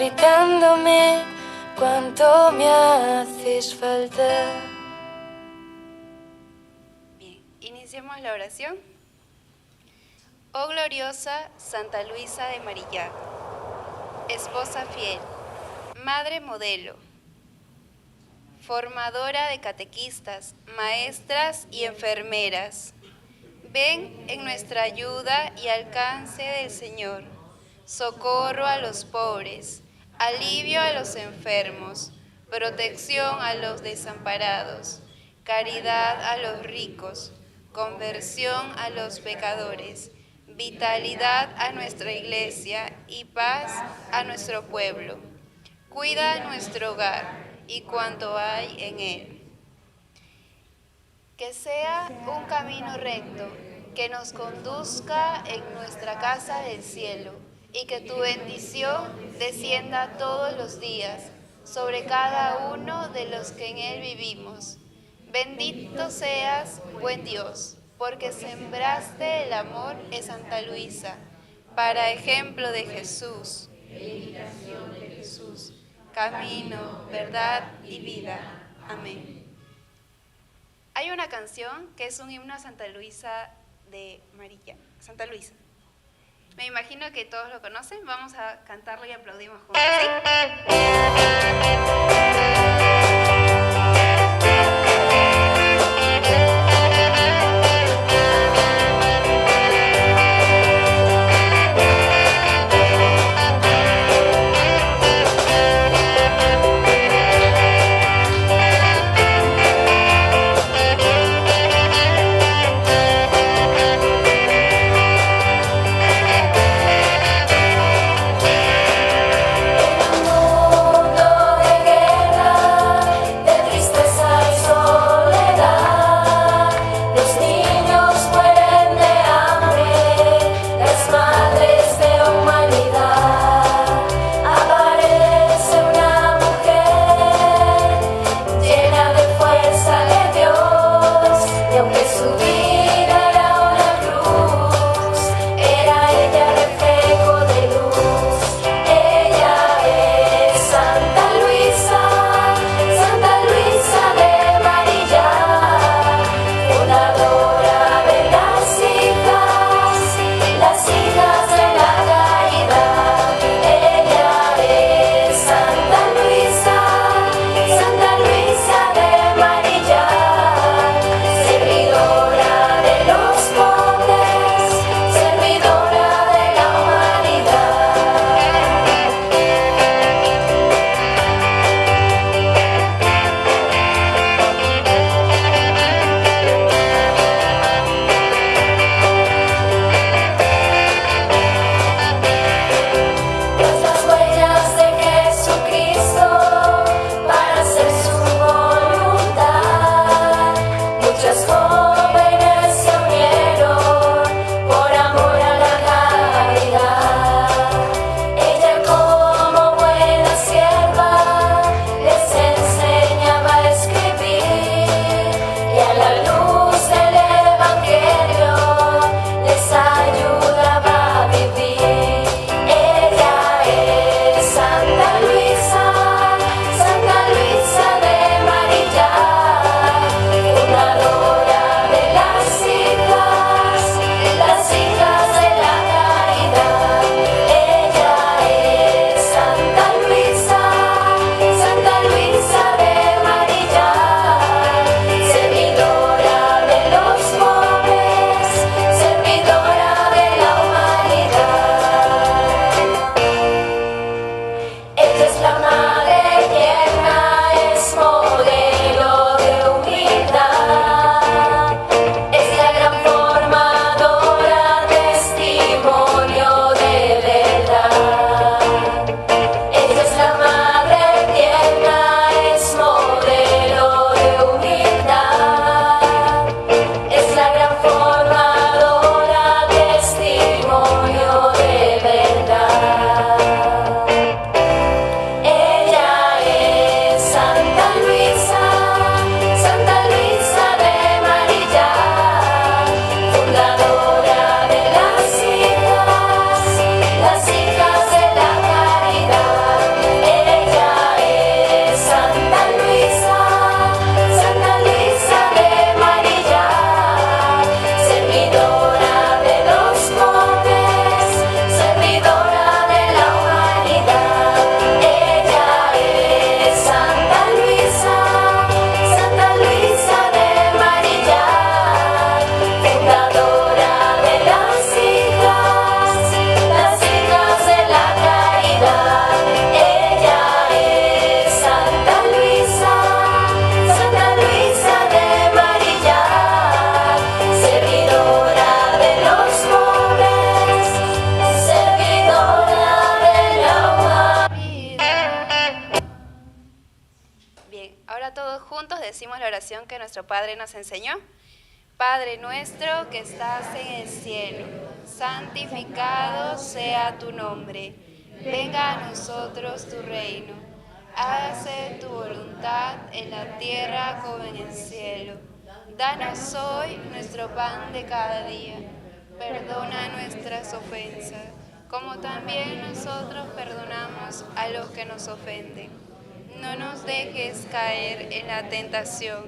gritándome cuánto me haces falta. Bien, iniciemos la oración. Oh gloriosa Santa Luisa de Marillac, esposa fiel, madre modelo, formadora de catequistas, maestras y enfermeras, ven en nuestra ayuda y alcance del Señor, socorro a los pobres, alivio a los enfermos, protección a los desamparados, caridad a los ricos, conversión a los pecadores, vitalidad a nuestra iglesia y paz a nuestro pueblo. Cuida nuestro hogar y cuanto hay en él. Que sea un camino recto, que nos conduzca en nuestra casa del cielo, y que tu bendición descienda todos los días sobre cada uno de los que en él vivimos. Bendito seas, buen Dios, porque sembraste el amor en Santa Luisa, para ejemplo de Jesús. Imitación de Jesús, camino, verdad y vida. Amén. Hay una canción que es un himno a Santa Luisa de Marillac, Santa Luisa. Me imagino que todos lo conocen. Vamos a cantarlo y aplaudimos juntos, ¿sí? Todo ahora todos juntos decimos la oración que nuestro Padre nos enseñó. Padre nuestro que estás en el cielo, santificado sea tu nombre. Venga a nosotros tu reino. Hágase tu voluntad en la tierra como en el cielo. Danos hoy nuestro pan de cada día. Perdona nuestras ofensas, como también nosotros perdonamos a los que nos ofenden. No nos dejes caer en la tentación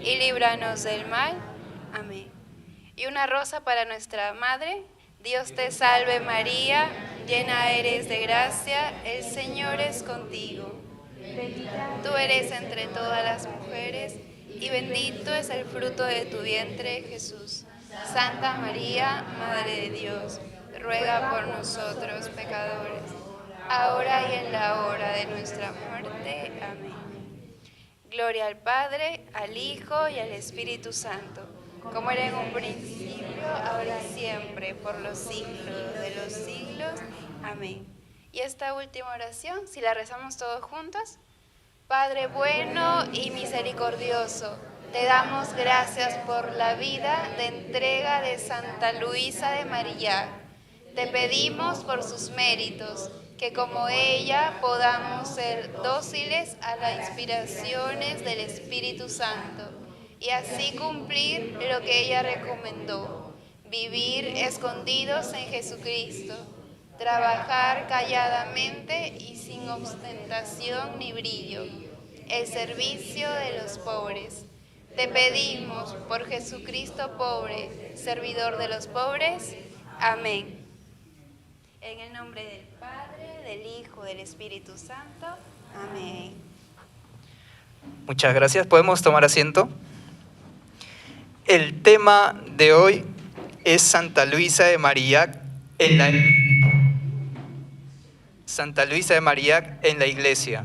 y líbranos del mal. Amén. Y una rosa para nuestra Madre. Dios te salve María, llena eres de gracia, el Señor es contigo. Tú eres entre todas las mujeres y bendito es el fruto de tu vientre, Jesús. Santa María, Madre de Dios, ruega por nosotros pecadores, ahora y en la hora de nuestra muerte. Amén. Gloria al Padre, al Hijo y al Espíritu Santo, como era en un principio, ahora y siempre, por los siglos de los siglos. Amén. Y esta última oración, si la rezamos todos juntos. Padre bueno y misericordioso, te damos gracias por la vida de entrega de Santa Luisa de Marillac. Te pedimos por sus méritos que como ella podamos ser dóciles a las inspiraciones del Espíritu Santo y así cumplir lo que ella recomendó: vivir escondidos en Jesucristo, trabajar calladamente y sin ostentación ni brillo, el servicio de los pobres. Te pedimos por Jesucristo pobre, servidor de los pobres. Amén. En el nombre del Padre, del Hijo, del Espíritu Santo. Amén. Muchas gracias. ¿Podemos tomar asiento? El tema de hoy es Santa Luisa de Marillac en la iglesia.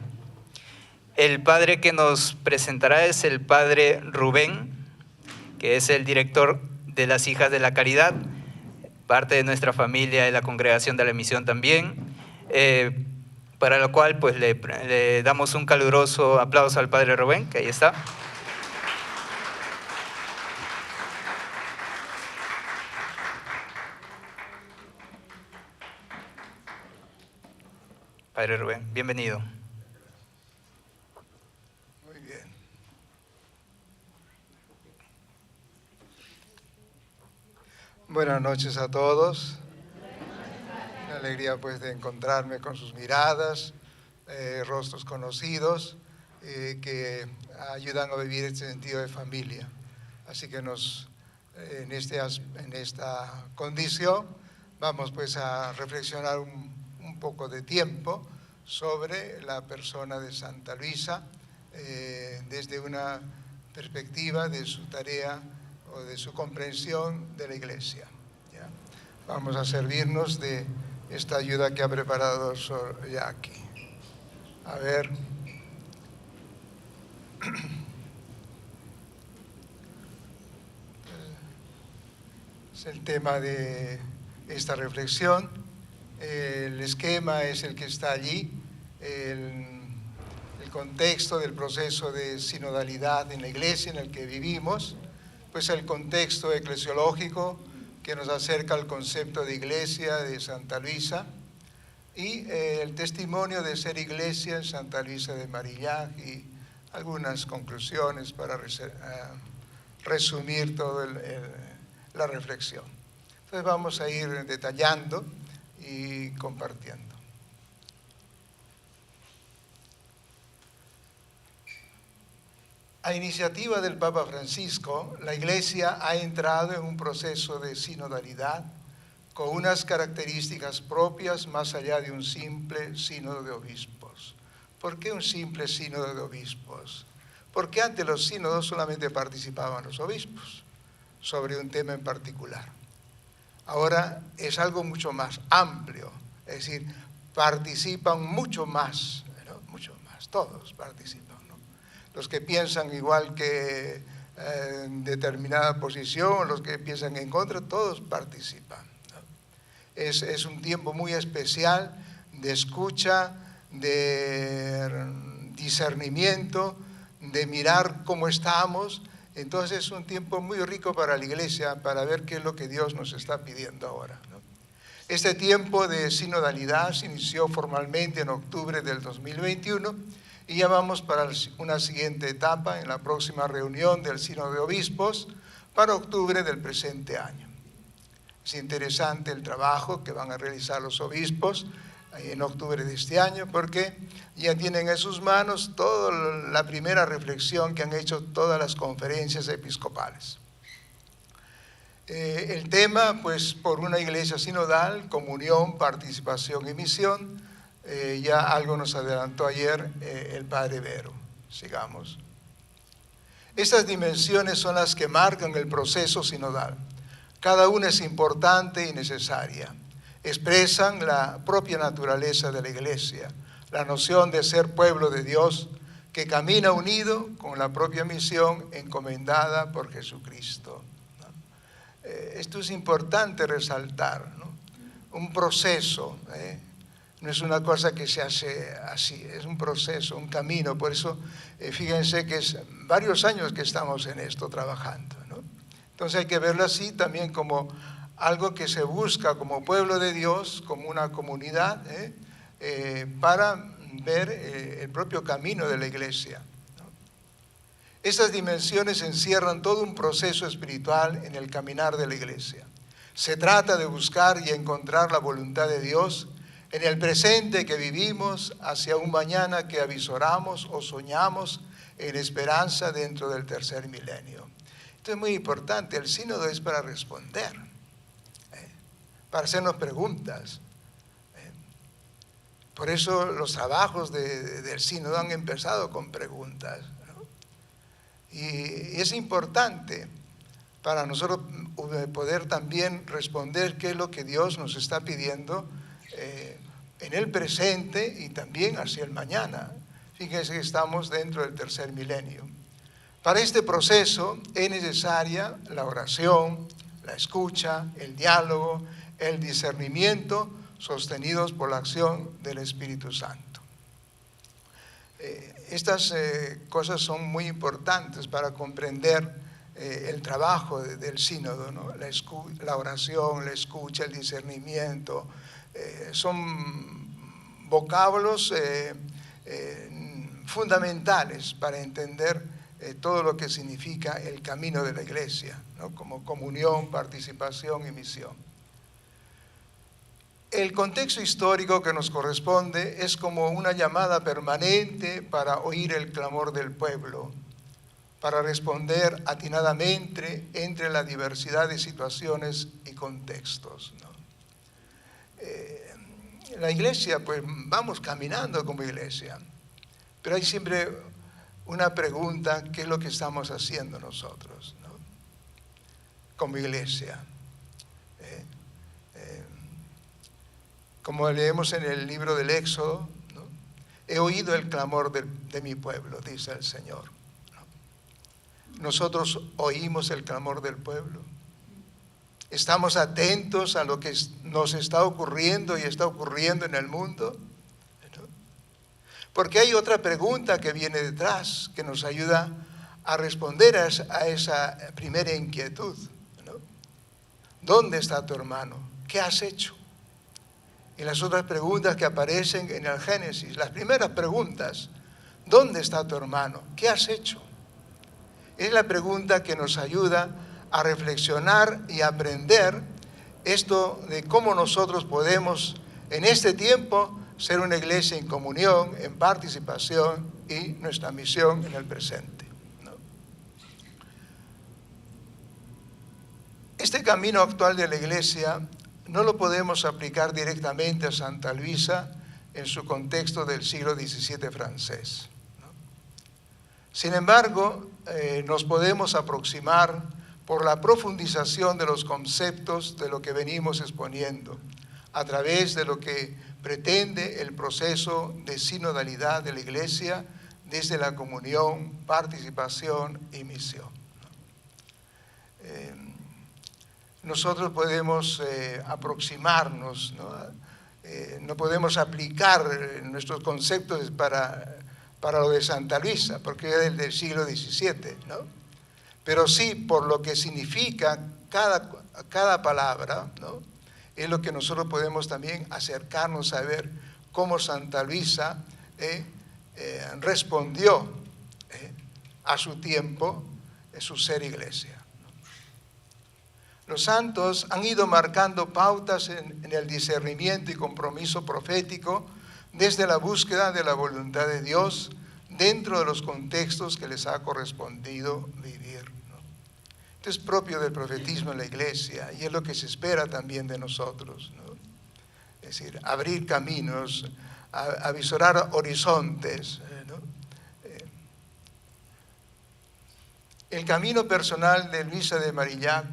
El padre que nos presentará es el padre Rubén, que es el director de las Hijas de la Caridad, parte de nuestra familia de la Congregación de la Misión también, para lo cual pues le damos un caluroso aplauso al padre Rubén, que ahí está. Padre Rubén, bienvenido. Muy bien. Buenas noches a todos. Una alegría pues de encontrarme con sus miradas, rostros conocidos que ayudan a vivir este sentido de familia. Así que en esta condición vamos pues a reflexionar un poco de tiempo sobre la persona de Santa Luisa desde una perspectiva de su tarea o de su comprensión de la Iglesia. ¿Ya? Vamos a servirnos de esta ayuda que ha preparado Sor Jackie. A ver. Es el tema de esta reflexión. El esquema es el que está allí, el contexto del proceso de sinodalidad en la Iglesia en el que vivimos, pues el contexto eclesiológico que nos acerca al concepto de Iglesia de Santa Luisa y el testimonio de ser Iglesia en Santa Luisa de Marillac y algunas conclusiones para resumir toda la reflexión. Entonces vamos a ir detallando y compartiendo. A iniciativa del Papa Francisco, la Iglesia ha entrado en un proceso de sinodalidad con unas características propias más allá de un simple sínodo de obispos. ¿Por qué un simple sínodo de obispos? Porque antes los sínodos solamente participaban los obispos sobre un tema en particular. Ahora es algo mucho más amplio, es decir, participan mucho más, ¿no? Mucho más, todos participan, ¿no? Los que piensan igual que en determinada posición, los que piensan en contra, todos participan, ¿no? Es un tiempo muy especial de escucha, de discernimiento, de mirar cómo estamos. Entonces es un tiempo muy rico para la iglesia, para ver qué es lo que Dios nos está pidiendo ahora, ¿no? Este tiempo de sinodalidad se inició formalmente en octubre del 2021 y ya vamos para una siguiente etapa en la próxima reunión del Sínodo de Obispos para octubre del presente año. Es interesante el trabajo que van a realizar los obispos en octubre de este año, porque ya tienen en sus manos toda la primera reflexión que han hecho todas las conferencias episcopales. El tema, pues, por una iglesia sinodal, comunión, participación y misión, ya algo nos adelantó ayer el padre Vero. Sigamos. Estas dimensiones son las que marcan el proceso sinodal. Cada una es importante y necesaria. Expresan la propia naturaleza de la iglesia, la noción de ser pueblo de Dios que camina unido con la propia misión encomendada por Jesucristo. Esto es importante resaltar, ¿no? Un proceso, no es una cosa que se hace así, es un proceso, un camino. Por eso, fíjense que es varios años que estamos en esto trabajando, ¿no? Entonces hay que verlo así también como algo que se busca como pueblo de Dios, como una comunidad, para ver el propio camino de la iglesia, ¿no? Estas dimensiones encierran todo un proceso espiritual en el caminar de la iglesia. Se trata de buscar y encontrar la voluntad de Dios en el presente que vivimos hacia un mañana que avisoramos o soñamos en esperanza dentro del tercer milenio. Esto es muy importante. El sínodo es para responder, para hacernos preguntas. Por eso los trabajos del sínodo han empezado con preguntas, ¿no? Y es importante para nosotros poder también responder qué es lo que Dios nos está pidiendo en el presente y también hacia el mañana. Fíjense que estamos dentro del tercer milenio. Para este proceso es necesaria la oración, la escucha, el diálogo, el discernimiento, sostenidos por la acción del Espíritu Santo. Estas cosas son muy importantes para comprender el trabajo del sínodo, ¿no? La oración, la escucha, el discernimiento, son vocablos fundamentales para entender todo lo que significa el camino de la iglesia, ¿no? Como comunión, participación y misión. El contexto histórico que nos corresponde es como una llamada permanente para oír el clamor del pueblo, para responder atinadamente entre la diversidad de situaciones y contextos, ¿no? La iglesia, pues vamos caminando como iglesia, pero hay siempre una pregunta: ¿qué es lo que estamos haciendo nosotros, ¿no? Como iglesia? Como leemos en el libro del Éxodo, ¿no? He oído el clamor de mi pueblo, dice el Señor, ¿no? Nosotros oímos el clamor del pueblo. Estamos atentos a lo que nos está ocurriendo y está ocurriendo en el mundo, ¿no? Porque hay otra pregunta que viene detrás que nos ayuda a responder a esa primera inquietud, ¿no? ¿Dónde está tu hermano? ¿Qué has hecho? Y las otras preguntas que aparecen en el Génesis, las primeras preguntas: ¿dónde está tu hermano? ¿Qué has hecho? Es la pregunta que nos ayuda a reflexionar y aprender esto de cómo nosotros podemos en este tiempo ser una iglesia en comunión, en participación y nuestra misión en el presente, ¿no? Este camino actual de la iglesia no lo podemos aplicar directamente a Santa Luisa en su contexto del siglo XVII francés, ¿no? Sin embargo, nos podemos aproximar por la profundización de los conceptos de lo que venimos exponiendo, a través de lo que pretende el proceso de sinodalidad de la Iglesia desde la comunión, participación y misión, ¿no? Nosotros podemos aproximarnos, ¿no? No podemos aplicar nuestros conceptos para para lo de Santa Luisa, porque es del siglo XVII, ¿no? Pero sí por lo que significa cada palabra, ¿no? Es lo que nosotros podemos también acercarnos a ver cómo Santa Luisa respondió a su tiempo, su ser iglesia. Los santos han ido marcando pautas en el discernimiento y compromiso profético desde la búsqueda de la voluntad de Dios dentro de los contextos que les ha correspondido vivir, ¿no? Esto es propio del profetismo en la iglesia y es lo que se espera también de nosotros, ¿no? Es decir, abrir caminos, avisorar horizontes, ¿no? El camino personal de Luisa de Marillac,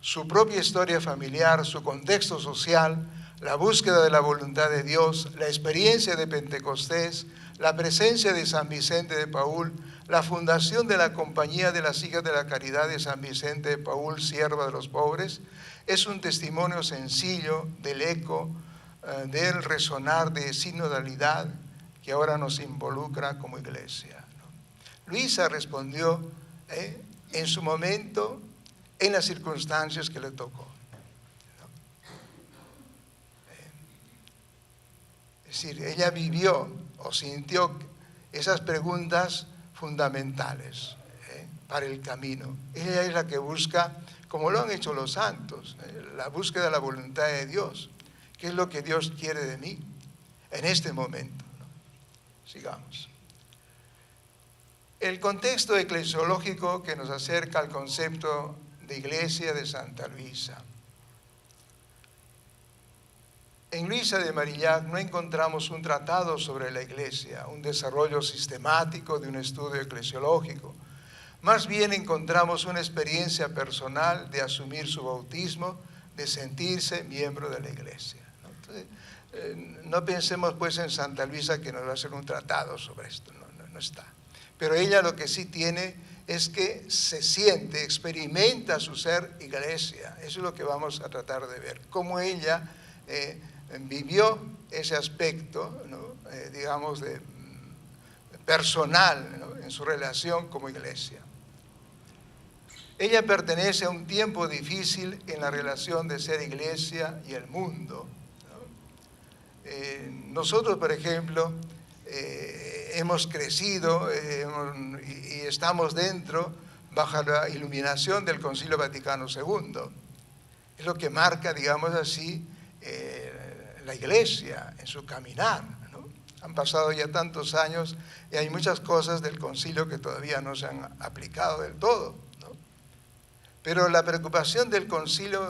su propia historia familiar, su contexto social, la búsqueda de la voluntad de Dios, la experiencia de Pentecostés, la presencia de San Vicente de Paúl, la fundación de la Compañía de las Hijas de la Caridad de San Vicente de Paúl, sierva de los pobres, es un testimonio sencillo del eco, del resonar de sinodalidad que ahora nos involucra como iglesia, ¿no? Luisa respondió en su momento, en las circunstancias que le tocó, ¿no? Es decir, ella vivió o sintió esas preguntas fundamentales para el camino. Ella es la que busca, como lo han hecho los santos, la búsqueda de la voluntad de Dios. ¿Qué es lo que Dios quiere de mí en este momento, ¿no? Sigamos. El contexto eclesiológico que nos acerca al concepto de iglesia de Santa Luisa. En Luisa de Marillac no encontramos un tratado sobre la iglesia, un desarrollo sistemático de un estudio eclesiológico. Más bien encontramos una experiencia personal de asumir su bautismo, de sentirse miembro de la iglesia, ¿no? Entonces, no pensemos pues en Santa Luisa que nos va a hacer un tratado sobre esto, no está. Pero ella lo que sí tiene es que se siente, experimenta su ser iglesia. Eso es lo que vamos a tratar de ver. Cómo ella vivió ese aspecto, ¿no? Digamos, personal, ¿no? En su relación como iglesia. Ella pertenece a un tiempo difícil en la relación de ser iglesia y el mundo, ¿no? Nosotros, por ejemplo, hemos crecido y estamos dentro, bajo la iluminación del Concilio Vaticano II. Es lo que marca, digamos así, la iglesia en su caminar, ¿no? Han pasado ya tantos años y hay muchas cosas del concilio que todavía no se han aplicado del todo, ¿no? Pero la preocupación del Concilio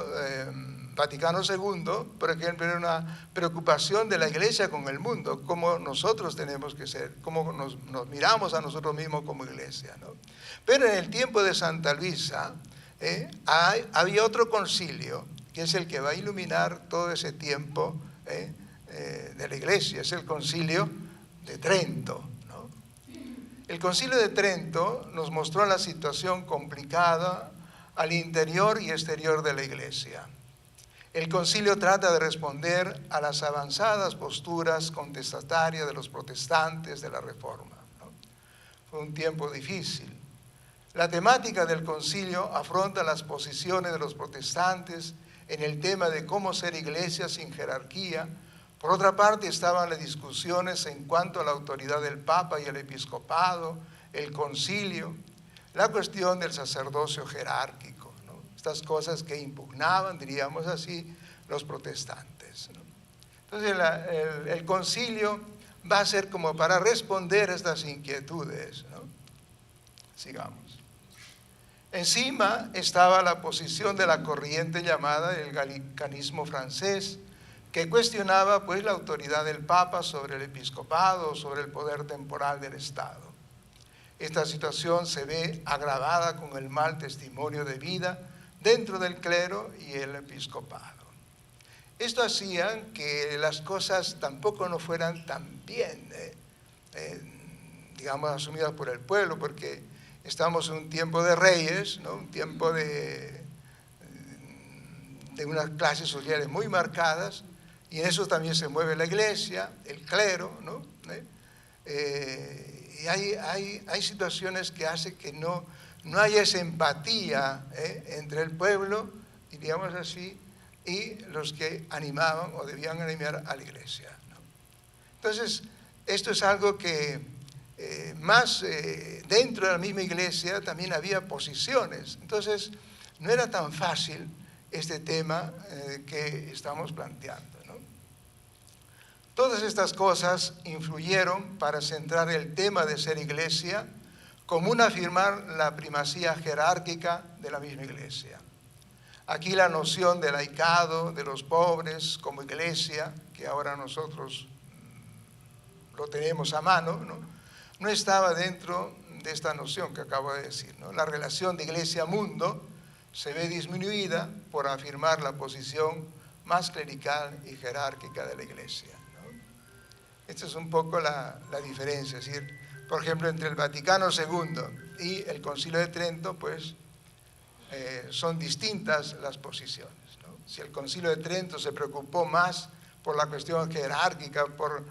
Vaticano II, por ejemplo, era una preocupación de la iglesia con el mundo, cómo nosotros tenemos que ser, cómo nos miramos a nosotros mismos como iglesia, ¿no? Pero en el tiempo de Santa Luisa había otro concilio, que es el que va a iluminar todo ese tiempo de la iglesia, es el Concilio de Trento, ¿no? El Concilio de Trento nos mostró la situación complicada al interior y exterior de la iglesia. El concilio trata de responder a las avanzadas posturas contestatarias de los protestantes de la Reforma, ¿no? Fue un tiempo difícil. La temática del concilio afronta las posiciones de los protestantes en el tema de cómo ser iglesia sin jerarquía. Por otra parte, estaban las discusiones en cuanto a la autoridad del Papa y el episcopado, el concilio, la cuestión del sacerdocio jerárquico, ¿no? Estas cosas que impugnaban, diríamos así, los protestantes, ¿no? Entonces el concilio va a ser como para responder a estas inquietudes, ¿no? Sigamos. Encima estaba la posición de la corriente llamada el galicanismo francés, que cuestionaba pues la autoridad del Papa sobre el episcopado, sobre el poder temporal del Estado. Esta situación se ve agravada con el mal testimonio de vida dentro del clero y el episcopado. Esto hacía que las cosas tampoco no fueran tan bien, digamos, asumidas por el pueblo, porque estamos en un tiempo de reyes, ¿no? Un tiempo de unas clases sociales muy marcadas, y en eso también se mueve la iglesia, el clero, ¿no? y hay situaciones que hacen que no haya esa empatía entre el pueblo, diríamos así, y los que animaban o debían animar a la iglesia, ¿no? Entonces, esto es algo que dentro de la misma iglesia también había posiciones. Entonces, no era tan fácil este tema que estamos planteando, ¿no? Todas estas cosas influyeron para centrar el tema de ser iglesia como afirmar la primacía jerárquica de la misma iglesia. Aquí la noción del laicado, de los pobres como iglesia, que ahora nosotros lo tenemos a mano, no estaba dentro de esta noción que acabo de decir, ¿no? La relación de iglesia-mundo se ve disminuida por afirmar la posición más clerical y jerárquica de la iglesia, ¿no? Esta es un poco la diferencia, es decir, por ejemplo, entre el Vaticano II y el Concilio de Trento, pues son distintas las posiciones, ¿no? Si el Concilio de Trento se preocupó más por la cuestión jerárquica, por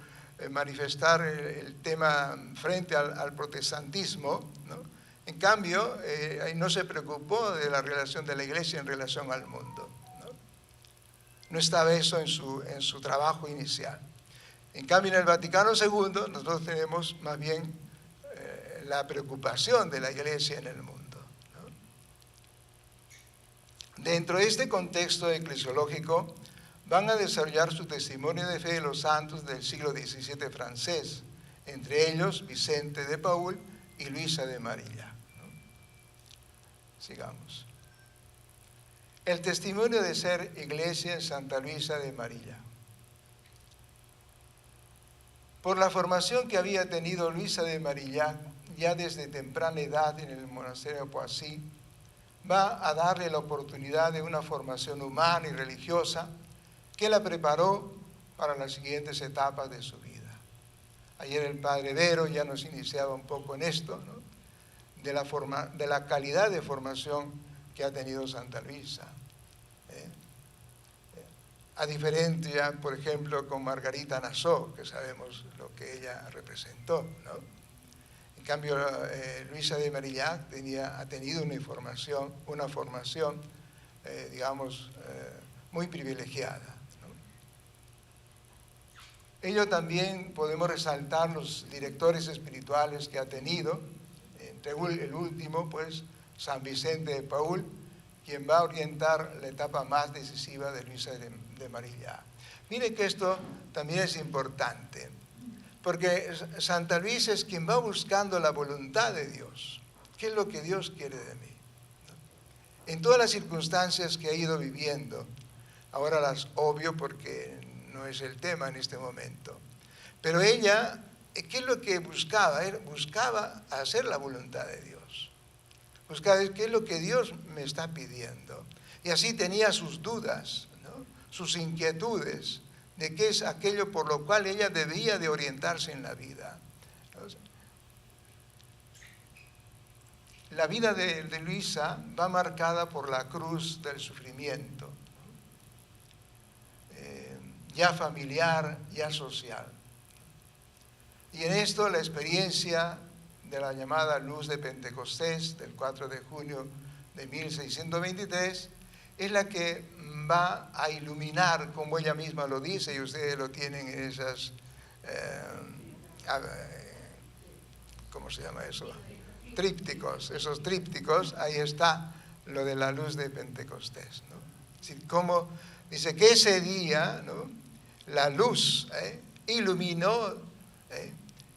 manifestar el tema frente al protestantismo, ¿no? En cambio, ahí no se preocupó de la relación de la iglesia en relación al mundo, ¿no? No estaba eso en su trabajo inicial. En cambio, en el Vaticano II, nosotros tenemos más bien la preocupación de la iglesia en el mundo, ¿no? Dentro de este contexto eclesiológico, van a desarrollar su testimonio de fe de los santos del siglo XVII francés, entre ellos Vicente de Paúl y Luisa de Marilla, ¿no? Sigamos. El testimonio de ser iglesia en Santa Luisa de Marilla. Por la formación que había tenido Luisa de Marilla ya desde temprana edad en el monasterio de Poissy, va a darle la oportunidad de una formación humana y religiosa que la preparó para las siguientes etapas de su vida. Ayer el padre Vero ya nos iniciaba un poco en esto, ¿no? de la calidad de formación que ha tenido Santa Luisa. A diferencia, por ejemplo, con Margarita Nassau, que sabemos lo que ella representó, ¿no? En cambio, Luisa de Marillac ha tenido una formación, digamos, muy privilegiada, ¿no? Ello también podemos resaltar los directores espirituales que ha tenido, entre el último, pues, San Vicente de Paúl, quien va a orientar la etapa más decisiva de Luisa de Marillac. Mire que esto también es importante, porque Santa Luisa es quien va buscando la voluntad de Dios. ¿Qué es lo que Dios quiere de mí? En todas las circunstancias que ha ido viviendo, ahora las obvio porque no es el tema en este momento, pero ella, ¿qué es lo que buscaba? Buscaba hacer la voluntad de Dios. Buscaba qué es lo que Dios me está pidiendo. Y así tenía sus dudas, ¿no? Sus inquietudes de qué es aquello por lo cual ella debía de orientarse en la vida. La vida de Luisa va marcada por la cruz del sufrimiento, ya familiar, ya social. Y en esto la experiencia de la llamada luz de Pentecostés del 4 de junio de 1623 es la que va a iluminar, como ella misma lo dice, y ustedes lo tienen en esas, ¿cómo se llama eso? Trípticos, esos trípticos, ahí está lo de la luz de Pentecostés, ¿no? Es decir, como dice que ese día, ¿no?, la luz iluminó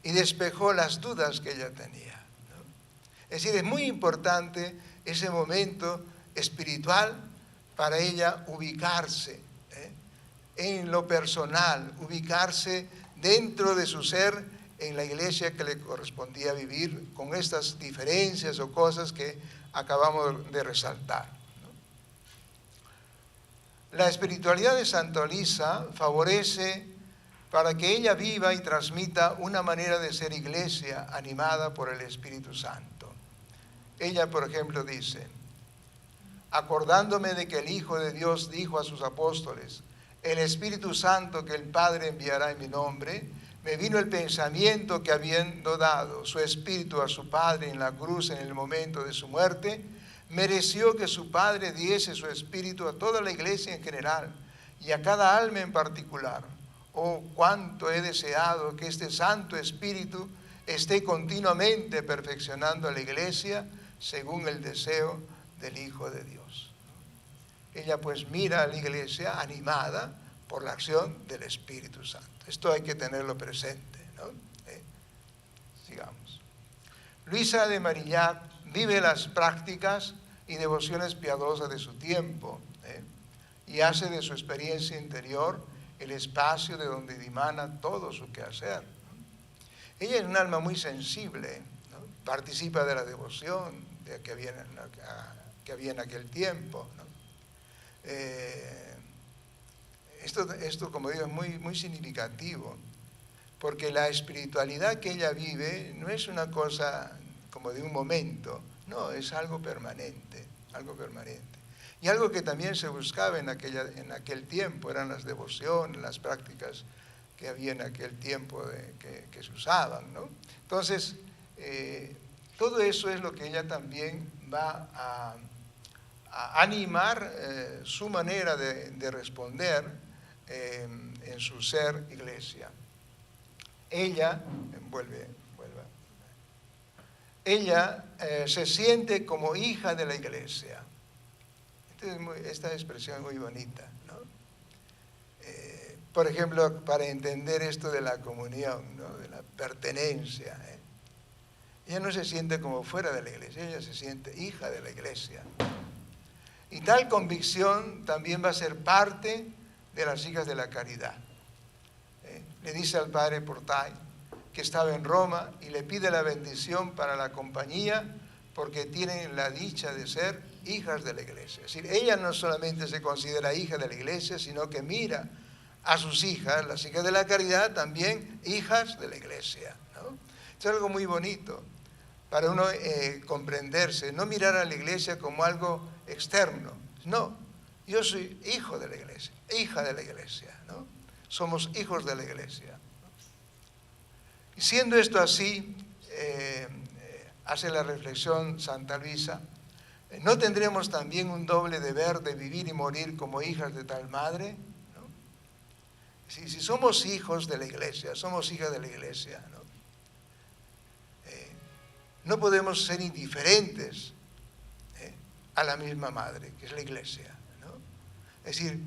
y despejó las dudas que ella tenía, ¿no? Es decir, es muy importante ese momento espiritual para ella ubicarse en lo personal, ubicarse dentro de su ser en la iglesia que le correspondía vivir, con estas diferencias o cosas que acabamos de resaltar, ¿no? La espiritualidad de Santa Luisa favorece para que ella viva y transmita una manera de ser iglesia animada por el Espíritu Santo. Ella, por ejemplo, dice: acordándome de que el Hijo de Dios dijo a sus apóstoles: el Espíritu Santo que el Padre enviará en mi nombre, me vino el pensamiento que habiendo dado su espíritu a su Padre en la cruz en el momento de su muerte, mereció que su Padre diese su espíritu a toda la iglesia en general y a cada alma en particular. Oh, cuánto he deseado que este Santo Espíritu esté continuamente perfeccionando a la iglesia según el deseo del Hijo de Dios. Ella pues mira a la iglesia animada por la acción del Espíritu Santo. Esto hay que tenerlo presente, ¿no? Sigamos. Luisa de Marillac vive las prácticas y devociones piadosas de su tiempo, y hace de su experiencia interior el espacio de donde dimana todo su quehacer. Ella es un alma muy sensible, ¿no? Participa de la devoción que había en aquel tiempo, ¿no? Esto, como digo, es muy significativo, porque la espiritualidad que ella vive no es una cosa como de un momento, no, es algo permanente, y algo que también se buscaba en aquel tiempo, eran las devociones, las prácticas que había en aquel tiempo que se usaban, ¿no? Entonces, todo eso es lo que ella también va a animar su manera de responder en su ser iglesia. Ella, ella se siente como hija de la iglesia. Esta expresión es muy bonita, ¿no? Por ejemplo, para entender esto de la comunión, ¿no? De la pertenencia, ella no se siente como fuera de la iglesia, ella se siente hija de la iglesia. Y tal convicción también va a ser parte de las hijas de la caridad. Le dice al padre Portay que estaba en Roma y le pide la bendición para la compañía porque tienen la dicha de ser hijas de la iglesia. Es decir, ella no solamente se considera hija de la iglesia, sino que mira a sus hijas, las hijas de la caridad, también hijas de la iglesia, ¿no? Es algo muy bonito para uno comprenderse, no mirar a la iglesia como algo externo. No, yo soy hijo de la iglesia, hija de la iglesia, ¿no? Somos hijos de la iglesia. Y siendo esto así, hace la reflexión Santa Luisa, ¿no tendremos también un doble deber de vivir y morir como hijas de tal madre? ¿No? Si somos hijos de la iglesia, somos hijas de la iglesia, ¿no? No podemos ser indiferentes a la misma madre, que es la iglesia, ¿no? Es decir,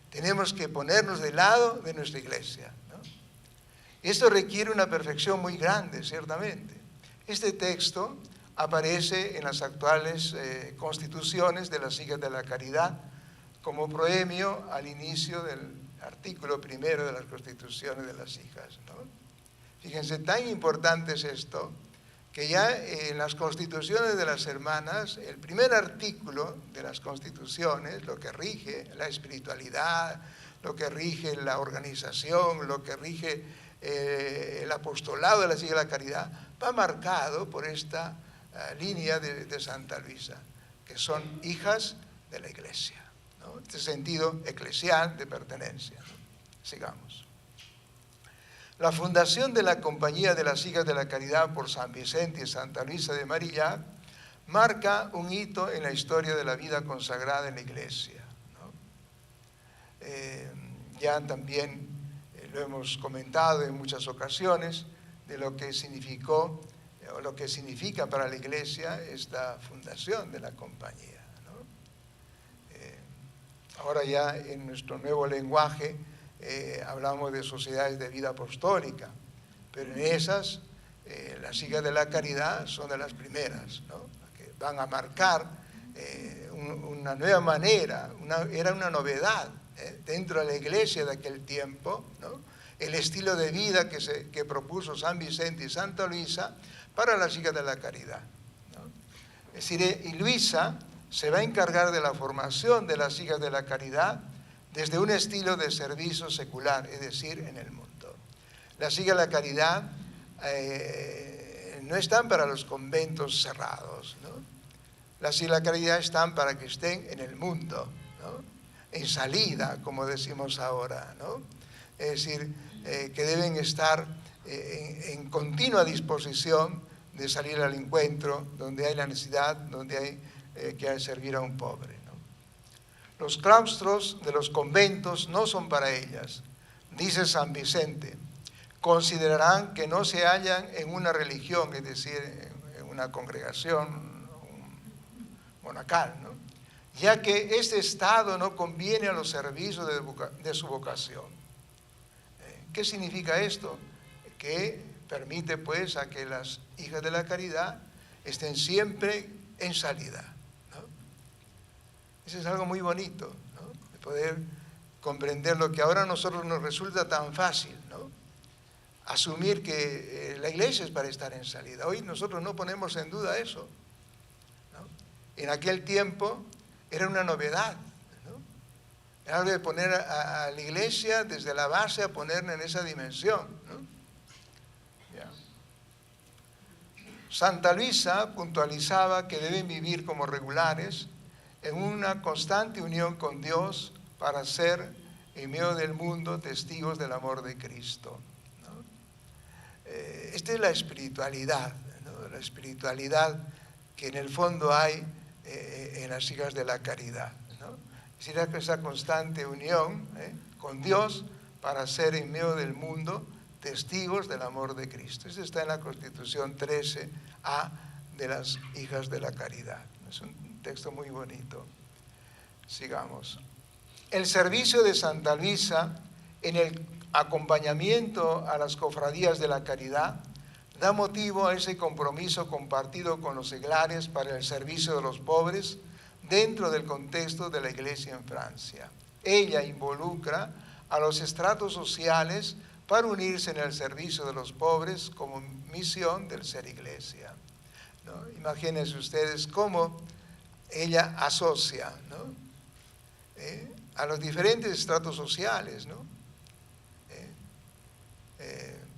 tenemos que ponernos del lado de nuestra iglesia, ¿no? Esto requiere una perfección muy grande, ciertamente. Este texto aparece en las actuales constituciones de las hijas de la caridad como proemio al inicio del artículo primero de las constituciones de las hijas, ¿no? Fíjense, tan importante es esto, que ya en las constituciones de las hermanas, el primer artículo de las constituciones, lo que rige la espiritualidad, lo que rige la organización, lo que rige el apostolado de las hijas de la caridad, va marcado por esta línea de Santa Luisa, que son hijas de la iglesia, ¿no? Este sentido eclesial de pertenencia, ¿no? Sigamos. La fundación de la Compañía de las Hijas de la Caridad por San Vicente y Santa Luisa de Marillac marca un hito en la historia de la vida consagrada en la iglesia, ¿no? Ya también lo hemos comentado en muchas ocasiones de lo que significó o lo que significa para la iglesia esta fundación de la compañía, ¿no? Ahora ya en nuestro nuevo lenguaje hablamos de sociedades de vida apostólica, pero en esas las hijas de la caridad son de las primeras, ¿no? Que van a marcar una nueva manera, era una novedad dentro de la iglesia de aquel tiempo, ¿no? El estilo de vida que propuso San Vicente y Santa Luisa para las hijas de la caridad, ¿no? Es decir, y Luisa se va a encargar de la formación de las hijas de la caridad desde un estilo de servicio secular, es decir, en el mundo. Las hijas de la caridad no están para los conventos cerrados, ¿no? Las hijas de la caridad están para que estén en el mundo, ¿no? En salida, como decimos ahora, ¿no? Es decir, que deben estar en continua disposición de salir al encuentro donde hay la necesidad, donde hay que servir a un pobre, ¿no? Los claustros de los conventos no son para ellas, dice San Vicente. Considerarán que no se hallan en una religión, es decir, en una congregación monacal, ¿no? Ya que este estado no conviene a los servicios de su vocación. ¿Qué significa esto? Que permite pues a que las hijas de la caridad estén siempre en salida, ¿no? Eso es algo muy bonito, ¿no? De poder comprender lo que ahora a nosotros nos resulta tan fácil, ¿no? Asumir que la iglesia es para estar en salida. Hoy nosotros no ponemos en duda eso, ¿no? En aquel tiempo era una novedad, ¿no? Era algo de poner a la iglesia desde la base, a ponerla en esa dimensión, ¿no? Ya. Santa Luisa puntualizaba que deben vivir como regulares en una constante unión con Dios para ser en medio del mundo testigos del amor de Cristo, ¿no? Esta es la espiritualidad, ¿no? La espiritualidad que en el fondo hay en las hijas de la caridad, ¿no? Es decir, esa constante unión con Dios para ser en medio del mundo testigos del amor de Cristo. Eso está en la Constitución 13A de las hijas de la caridad. Es un texto muy bonito. Sigamos. El servicio de Santa Luisa en el acompañamiento a las cofradías de la caridad da motivo a ese compromiso compartido con los seglares para el servicio de los pobres dentro del contexto de la Iglesia en Francia. Ella involucra a los estratos sociales para unirse en el servicio de los pobres como misión del ser Iglesia, ¿no? Imagínense ustedes cómo ella asocia, ¿no? A los diferentes estratos sociales, ¿no?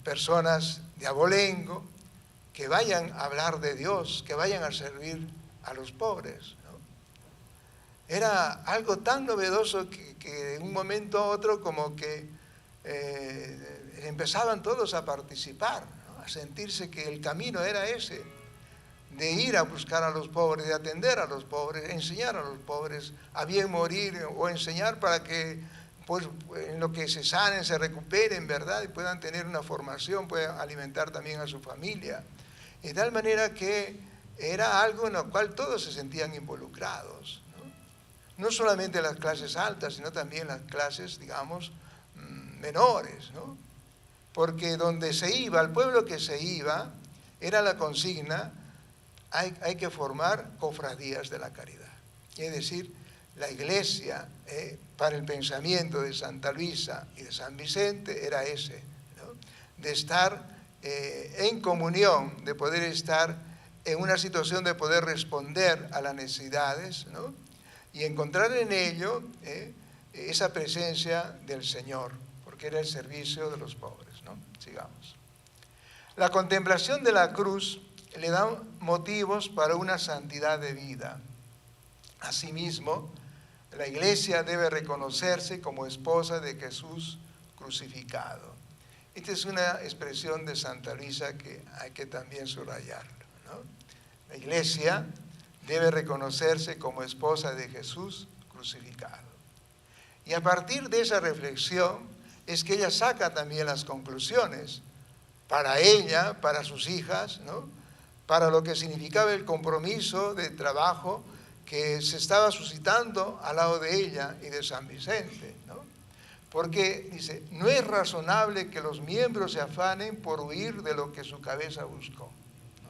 Personas de abolengo que vayan a hablar de Dios, que vayan a servir a los pobres, ¿no? Era algo tan novedoso que de un momento a otro como que empezaban todos a participar, ¿no? A sentirse que el camino era ese, de ir a buscar a los pobres, de atender a los pobres, enseñar a los pobres a bien morir, o enseñar para que pues, en lo que se sanen, se recuperen, ¿verdad? Y puedan tener una formación, puedan alimentar también a su familia. De tal manera que era algo en lo cual todos se sentían involucrados, ¿no? No solamente las clases altas, sino también las clases, digamos, menores, ¿no? Porque donde se iba, al pueblo que se iba, era la consigna: hay que formar cofradías de la caridad. Es decir, la iglesia, para el pensamiento de Santa Luisa y de San Vicente, era ese, ¿no? De estar en comunión, de poder estar en una situación de poder responder a las necesidades, ¿no? Y encontrar en ello esa presencia del Señor, porque era el servicio de los pobres, ¿no? Sigamos. La contemplación de la cruz le da motivos para una santidad de vida. Asimismo, la iglesia debe reconocerse como esposa de Jesús crucificado. Esta es una expresión de Santa Luisa que hay que también subrayarlo, ¿no? La iglesia debe reconocerse como esposa de Jesús crucificado. Y a partir de esa reflexión es que ella saca también las conclusiones para ella, para sus hijas, ¿no? Para lo que significaba el compromiso de trabajo que se estaba suscitando al lado de ella y de San Vicente, ¿no? Porque dice, no es razonable que los miembros se afanen por huir de lo que su cabeza buscó, ¿no?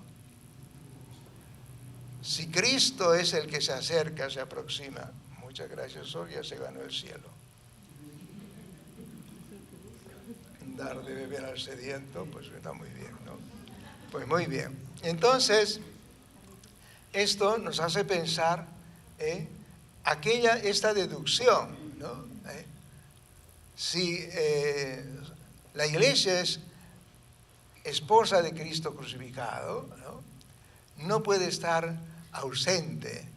Si Cristo es el que se acerca, se aproxima, muchas gracias, hoy ya se ganó el cielo. Dar de beber al sediento, pues está muy bien, ¿no? Pues muy bien. Entonces, esto nos hace pensar esta deducción, ¿no? Si la iglesia es esposa de Cristo crucificado, ¿no? No puede estar ausente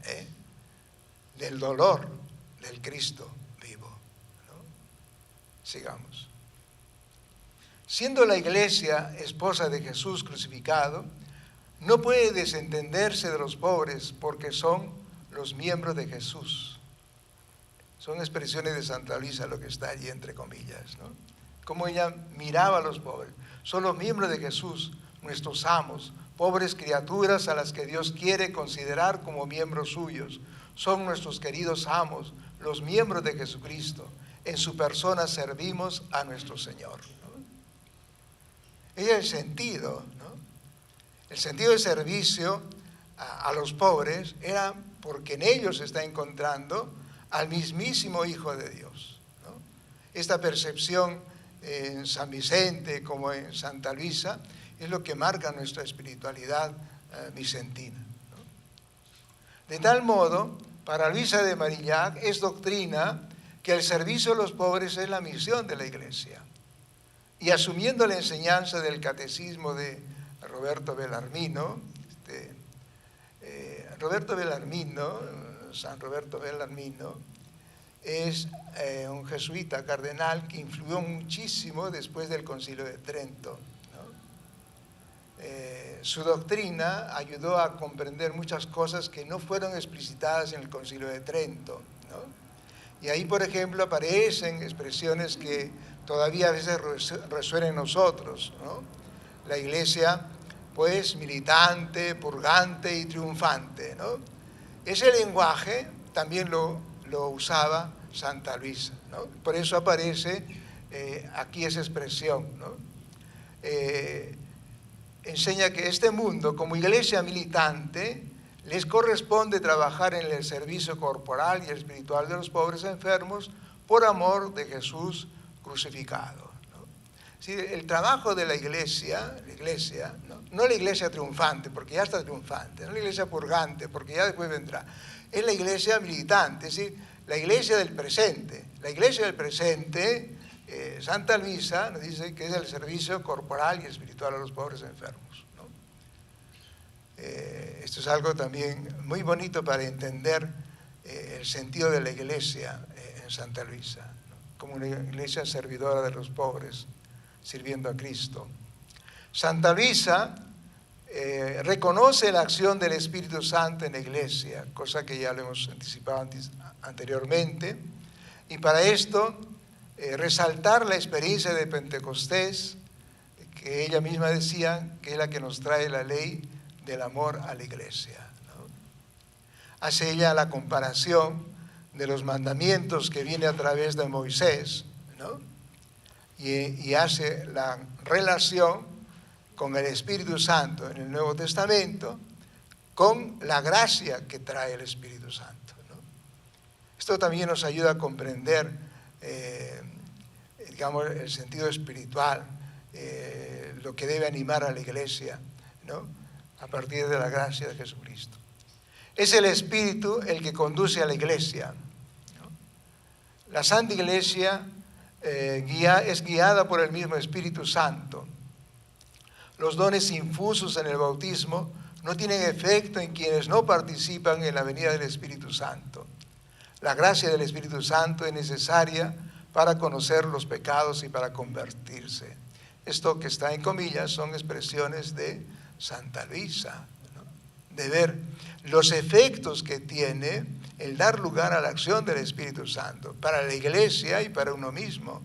del dolor del Cristo vivo, ¿no? Sigamos. Siendo la iglesia esposa de Jesús crucificado, no puede desentenderse de los pobres porque son los miembros de Jesús. Son expresiones de Santa Luisa lo que está allí entre comillas, ¿no? Como ella miraba a los pobres. Son los miembros de Jesús, nuestros amos, pobres criaturas a las que Dios quiere considerar como miembros suyos. Son nuestros queridos amos, los miembros de Jesucristo. En su persona servimos a nuestro Señor, ¿no? Ese es el sentido, ¿no? El sentido de servicio a los pobres era porque en ellos se está encontrando al mismísimo Hijo de Dios, ¿no? Esta percepción en San Vicente como en Santa Luisa es lo que marca nuestra espiritualidad vicentina, ¿no? De tal modo, para Luisa de Marillac es doctrina que el servicio a los pobres es la misión de la Iglesia. Y asumiendo la enseñanza del catecismo de Roberto Bellarmino, San Roberto Bellarmino, es un jesuita cardenal que influyó muchísimo después del Concilio de Trento, ¿no? Su doctrina ayudó a comprender muchas cosas que no fueron explicitadas en el Concilio de Trento, ¿no? Y ahí, por ejemplo, aparecen expresiones que todavía a veces resuenan en nosotros, ¿no? La Iglesia, pues, militante, purgante y triunfante, ¿no? Ese lenguaje también lo usaba Santa Luisa, ¿no? Por eso aparece aquí esa expresión, ¿no? Enseña que este mundo, como iglesia militante, les corresponde trabajar en el servicio corporal y espiritual de los pobres enfermos por amor de Jesús crucificado, ¿no? Sí, el trabajo de la iglesia, no la iglesia triunfante, porque ya está triunfante, no la iglesia purgante, porque ya después vendrá, es la iglesia militante, es decir, la iglesia del presente. La iglesia del presente, Santa Luisa nos dice que es el servicio corporal y espiritual a los pobres enfermos, ¿no? Esto es algo también muy bonito para entender el sentido de la iglesia en Santa Luisa, ¿no? Como una iglesia servidora de los pobres, sirviendo a Cristo. Santa Luisa reconoce la acción del Espíritu Santo en la iglesia, cosa que ya lo hemos anticipado anteriormente, y para esto resaltar la experiencia de Pentecostés, que ella misma decía que es la que nos trae la ley del amor a la iglesia, ¿no? Hace ella la comparación de los mandamientos que viene a través de Moisés, ¿no? Y hace la relación con el Espíritu Santo en el Nuevo Testamento, con la gracia que trae el Espíritu Santo, ¿no? Esto también nos ayuda a comprender, digamos, el sentido espiritual, lo que debe animar a la iglesia, ¿no? A partir de la gracia de Jesucristo. Es el Espíritu el que conduce a la iglesia, ¿no? La Santa Iglesia es guiada por el mismo Espíritu Santo. Los dones infusos en el bautismo no tienen efecto en quienes no participan en la venida del Espíritu Santo. La gracia del Espíritu Santo es necesaria para conocer los pecados y para convertirse. Esto que está en comillas son expresiones de Santa Luisa, ¿no? De ver los efectos que tiene el dar lugar a la acción del Espíritu Santo para la iglesia y para uno mismo,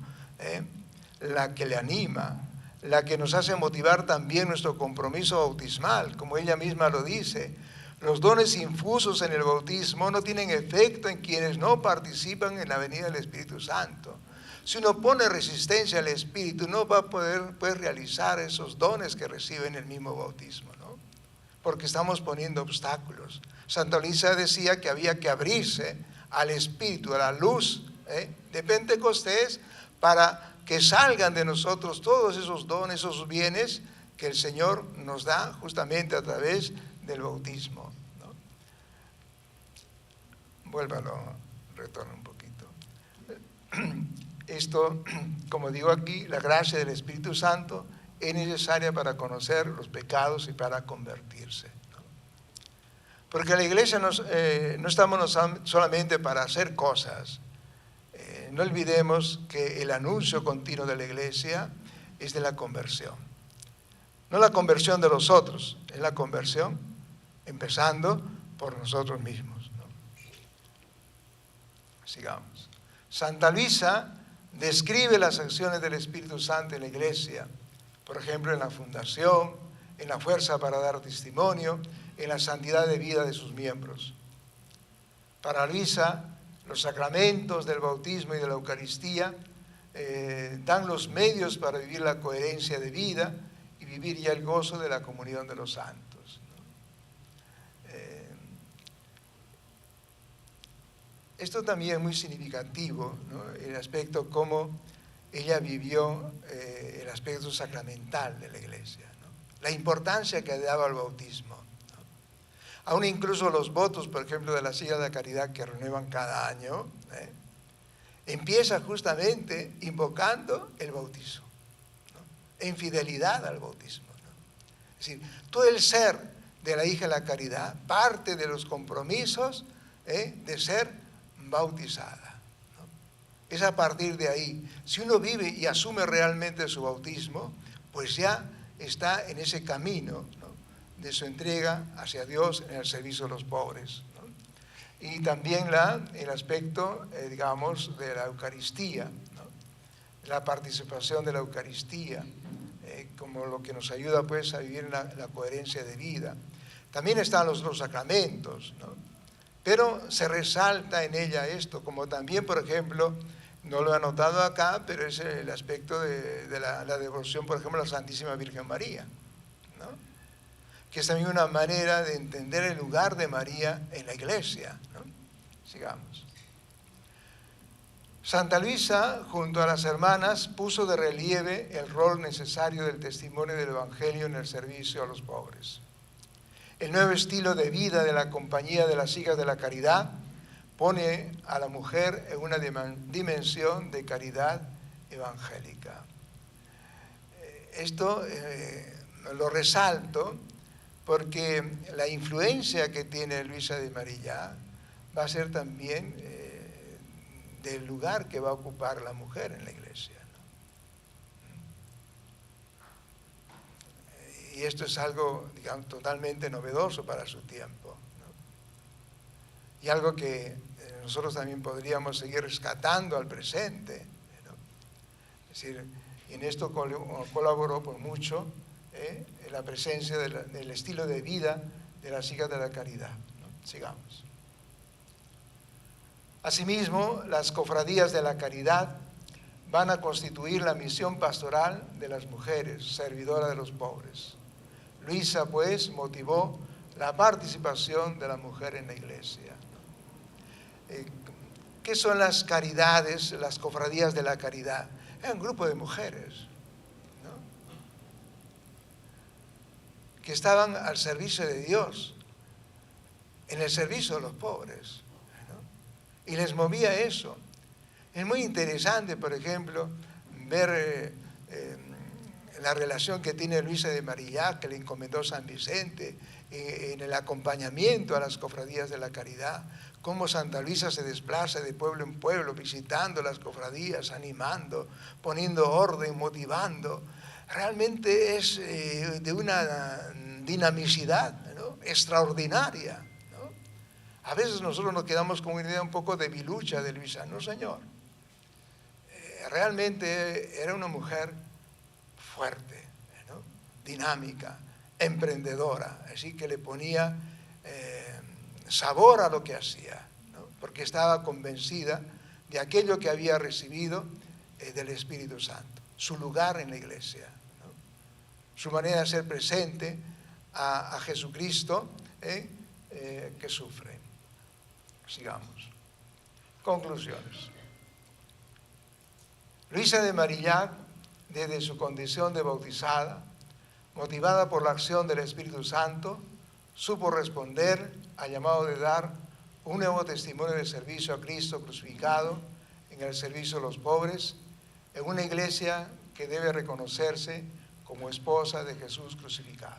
la que le anima, la que nos hace motivar también nuestro compromiso bautismal, como ella misma lo dice. Los dones infusos en el bautismo no tienen efecto en quienes no participan en la venida del Espíritu Santo. Si uno pone resistencia al Espíritu, no va a poder realizar esos dones que recibe en el mismo bautismo, ¿no? Porque estamos poniendo obstáculos. Santa Luisa decía que había que abrirse al Espíritu, a la luz de Pentecostés, para que salgan de nosotros todos esos dones, esos bienes que el Señor nos da justamente a través del bautismo, ¿no? Vuélvalo, retorno un poquito. Esto, como digo aquí, la gracia del Espíritu Santo es necesaria para conocer los pecados y para convertirse, ¿no? Porque la iglesia no estamos solamente para hacer cosas. No olvidemos que el anuncio continuo de la iglesia es de la conversión. No la conversión de los otros, es la conversión empezando por nosotros mismos, ¿no? Sigamos. Santa Luisa describe las acciones del Espíritu Santo en la Iglesia, por ejemplo, en la fundación, en la fuerza para dar testimonio, en la santidad de vida de sus miembros. Para Luisa, los sacramentos del bautismo y de la Eucaristía dan los medios para vivir la coherencia de vida y vivir ya el gozo de la comunión de los santos, ¿no? Esto también es muy significativo, ¿no? El aspecto cómo ella vivió el aspecto sacramental de la Iglesia, ¿no? La importancia que daba al bautismo, ¿no? Aún incluso los votos, por ejemplo, de las hijas de la caridad que renuevan cada año, empieza justamente invocando el bautismo, ¿no? En fidelidad al bautismo, ¿no? Es decir, todo el ser de la hija de la caridad parte de los compromisos de ser bautizada, ¿no? Es a partir de ahí. Si uno vive y asume realmente su bautismo, pues ya está en ese camino, ¿no? De su entrega hacia Dios en el servicio de los pobres, ¿no? Y también el aspecto, digamos, de la Eucaristía, ¿no? La participación de la Eucaristía, como lo que nos ayuda pues a vivir la coherencia de vida. También están los sacramentos, ¿no? Pero se resalta en ella esto, como también, por ejemplo, no lo he anotado acá, pero es el aspecto de la devoción, por ejemplo, a la Santísima Virgen María, ¿no? Que es también una manera de entender el lugar de María en la Iglesia, ¿no? Sigamos. Santa Luisa, junto a las hermanas, puso de relieve el rol necesario del testimonio del Evangelio en el servicio a los pobres. El nuevo estilo de vida de la Compañía de las Hijas de la Caridad pone a la mujer en una dimensión de caridad evangélica. Esto lo resalto porque la influencia que tiene Luisa de Marillac va a ser también del lugar que va a ocupar la mujer en la Iglesia, ¿no? Y esto es algo, digamos, totalmente novedoso para su tiempo, ¿no? Y algo que nosotros también podríamos seguir rescatando al presente, ¿no? Es decir, en esto colaboró por mucho la presencia del estilo de vida de las hijas de la caridad, ¿no? Sigamos. Asimismo, las cofradías de la caridad van a constituir la misión pastoral de las mujeres, servidoras de los pobres. Luisa, pues, motivó la participación de la mujer en la Iglesia. ¿Qué son las caridades, las cofradías de la caridad? Es un grupo de mujeres, ¿no? Que estaban al servicio de Dios, en el servicio de los pobres, ¿no? Y les movía eso. Es muy interesante, por ejemplo, ver la relación que tiene Luisa de Marillac, que le encomendó San Vicente, en el acompañamiento a las cofradías de la caridad, cómo Santa Luisa se desplaza de pueblo en pueblo, visitando las cofradías, animando, poniendo orden, motivando. Realmente es de una dinamicidad, ¿no? Extraordinaria, ¿no? A veces nosotros nos quedamos con una idea un poco debilucha de Luisa. No, señor. Realmente era una mujer fuerte, ¿no? Dinámica, emprendedora, así que le ponía sabor a lo que hacía, ¿no? Porque estaba convencida de aquello que había recibido del Espíritu Santo, su lugar en la Iglesia, ¿no? Su manera de hacer presente a Jesucristo que sufre. Sigamos. Conclusiones. Luisa de Marillac, desde su condición de bautizada, motivada por la acción del Espíritu Santo, supo responder al llamado de dar un nuevo testimonio de servicio a Cristo crucificado en el servicio a los pobres, en una iglesia que debe reconocerse como esposa de Jesús crucificado.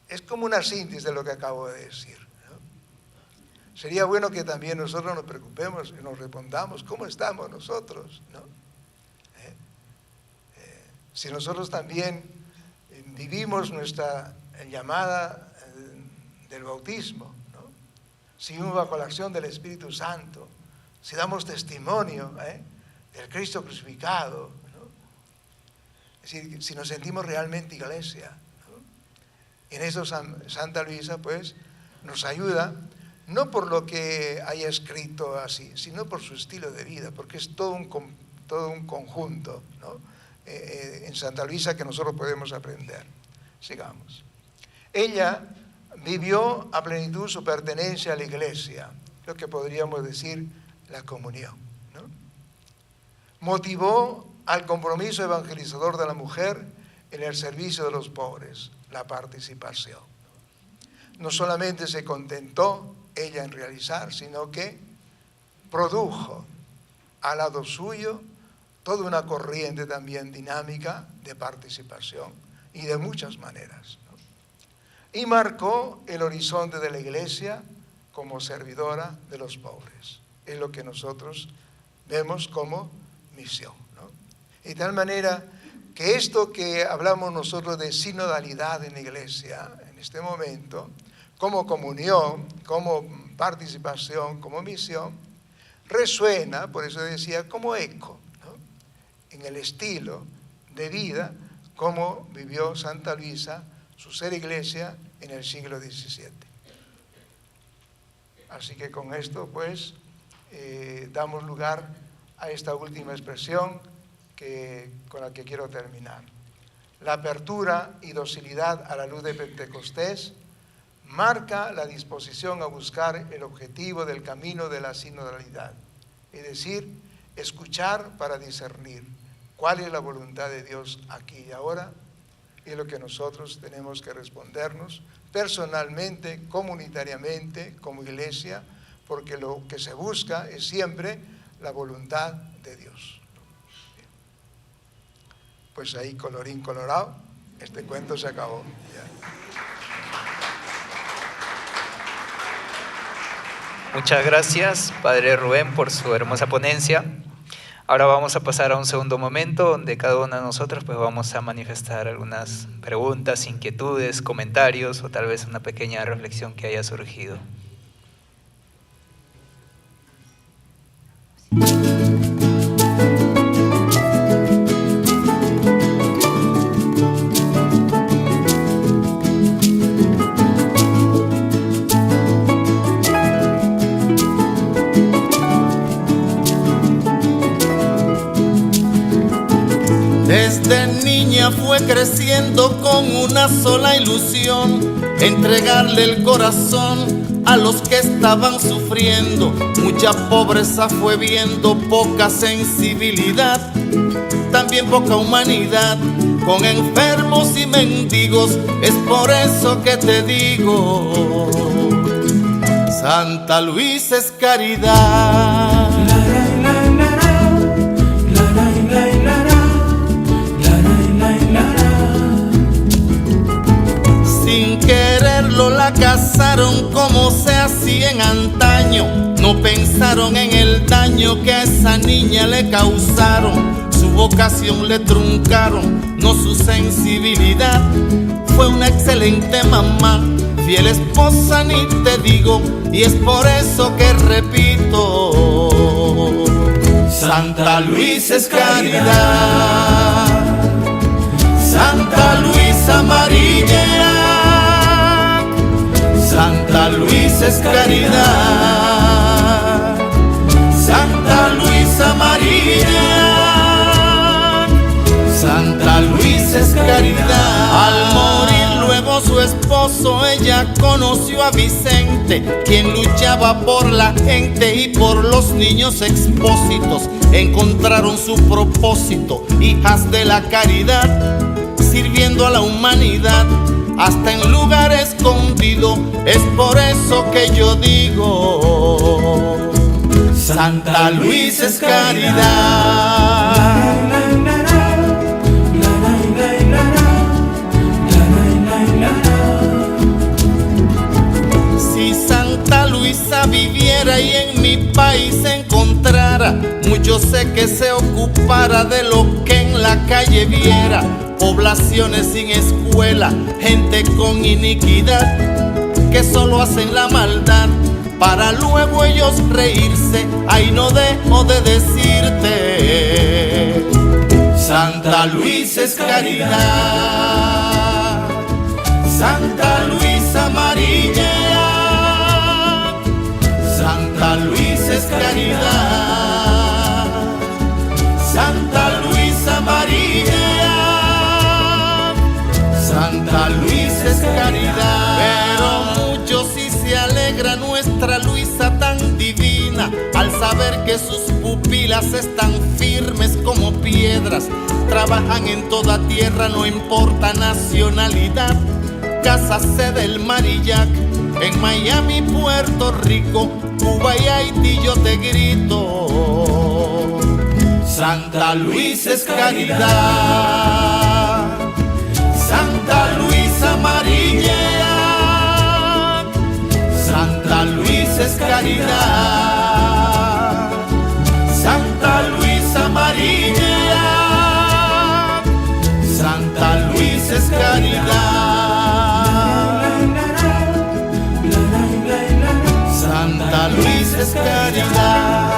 Es como una síntesis de lo que acabo de decir, ¿no? Sería bueno que también nosotros nos preocupemos y nos respondamos cómo estamos nosotros, ¿no? Si nosotros también vivimos nuestra llamada del bautismo, ¿no? Si vivimos bajo la acción del Espíritu Santo, si damos testimonio del Cristo crucificado, ¿no? Es decir, si nos sentimos realmente iglesia, ¿no? En eso Santa Luisa pues nos ayuda, no por lo que haya escrito así, sino por su estilo de vida, porque es todo un conjunto, ¿no? En Santa Luisa que nosotros podemos aprender. Sigamos. Ella vivió a plenitud su pertenencia a la iglesia, lo que podríamos decir la comunión, ¿no? Motivó al compromiso evangelizador de la mujer en el servicio de los pobres, la participación. No solamente se contentó ella en realizar, sino que produjo al lado suyo toda una corriente también dinámica de participación y de muchas maneras, ¿no? Y marcó el horizonte de la iglesia como servidora de los pobres. Es lo que nosotros vemos como misión, ¿no? De tal manera que esto que hablamos nosotros de sinodalidad en la iglesia en este momento, como comunión, como participación, como misión, resuena, por eso decía, como eco, ¿no? En el estilo de vida como vivió Santa Luisa su ser iglesia en el siglo XVII. Así que con esto pues damos lugar a esta última expresión con la que quiero terminar. La apertura y docilidad a la luz de Pentecostés marca la disposición a buscar el objetivo del camino de la sinodalidad, es decir, escuchar para discernir cuál es la voluntad de Dios aquí y ahora, y lo que nosotros tenemos que respondernos personalmente, comunitariamente, como iglesia, porque lo que se busca es siempre la voluntad de Dios. Pues ahí, colorín colorado, este cuento se acabó. Muchas gracias, Padre Rubén, por su hermosa ponencia. Ahora vamos a pasar a un segundo momento donde cada uno de nosotros pues vamos a manifestar algunas preguntas, inquietudes, comentarios o tal vez una pequeña reflexión que haya surgido. Desde niña fue creciendo con una sola ilusión, entregarle el corazón a los que estaban sufriendo. Mucha pobreza fue viendo, poca sensibilidad, también poca humanidad, con enfermos y mendigos. Es por eso que te digo, Santa Luisa es caridad. Sin quererlo la casaron como se hacía en antaño. No pensaron en el daño que a esa niña le causaron. Su vocación le truncaron, no su sensibilidad. Fue una excelente mamá, fiel esposa ni te digo. Y es por eso que repito, Santa Luisa es caridad. Santa Luisa María, Santa Luisa es caridad. Santa Luisa María, Santa Luisa es caridad. Al morir luego su esposo, ella conoció a Vicente, quien luchaba por la gente y por los niños expósitos. Encontraron su propósito, hijas de la caridad, sirviendo a la humanidad hasta en lugar escondido. Es por eso que yo digo, Santa Luisa es caridad. Si Santa Luisa viviera y en mi país se encontrara, mucho sé que se ocupara de lo que en la la calle viera poblaciones sin escuela, gente con iniquidad, que solo hacen la maldad para luego ellos reírse. Ay, no dejo de decirte, Santa Luisa es caridad, Santa Luisa amarilla, Santa Luisa es caridad, Santa Luisa amarilla, Santa Luisa es caridad. Pero muchos sí se alegra nuestra Luisa tan divina al saber que sus pupilas están firmes como piedras. Trabajan en toda tierra, no importa nacionalidad. Casa sede el Marillac, en Miami, Puerto Rico, Cuba y Haití yo te grito, Santa Luisa es caridad, Santa Luisa amarilla, Santa Luisa es caridad, Santa Luisa amarilla, Santa Luisa es caridad, Santa Luisa es caridad.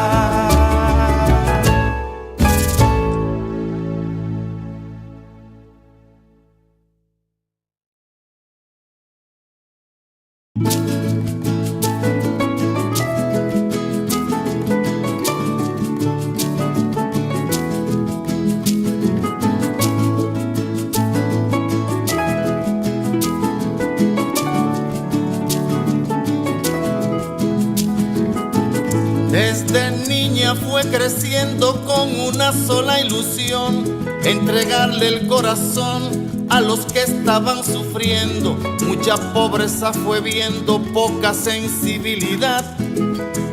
Desde niña fue creciendo con una sola ilusión, entregarle el corazón a los que estaban sufriendo. Mucha pobreza fue viendo, poca sensibilidad,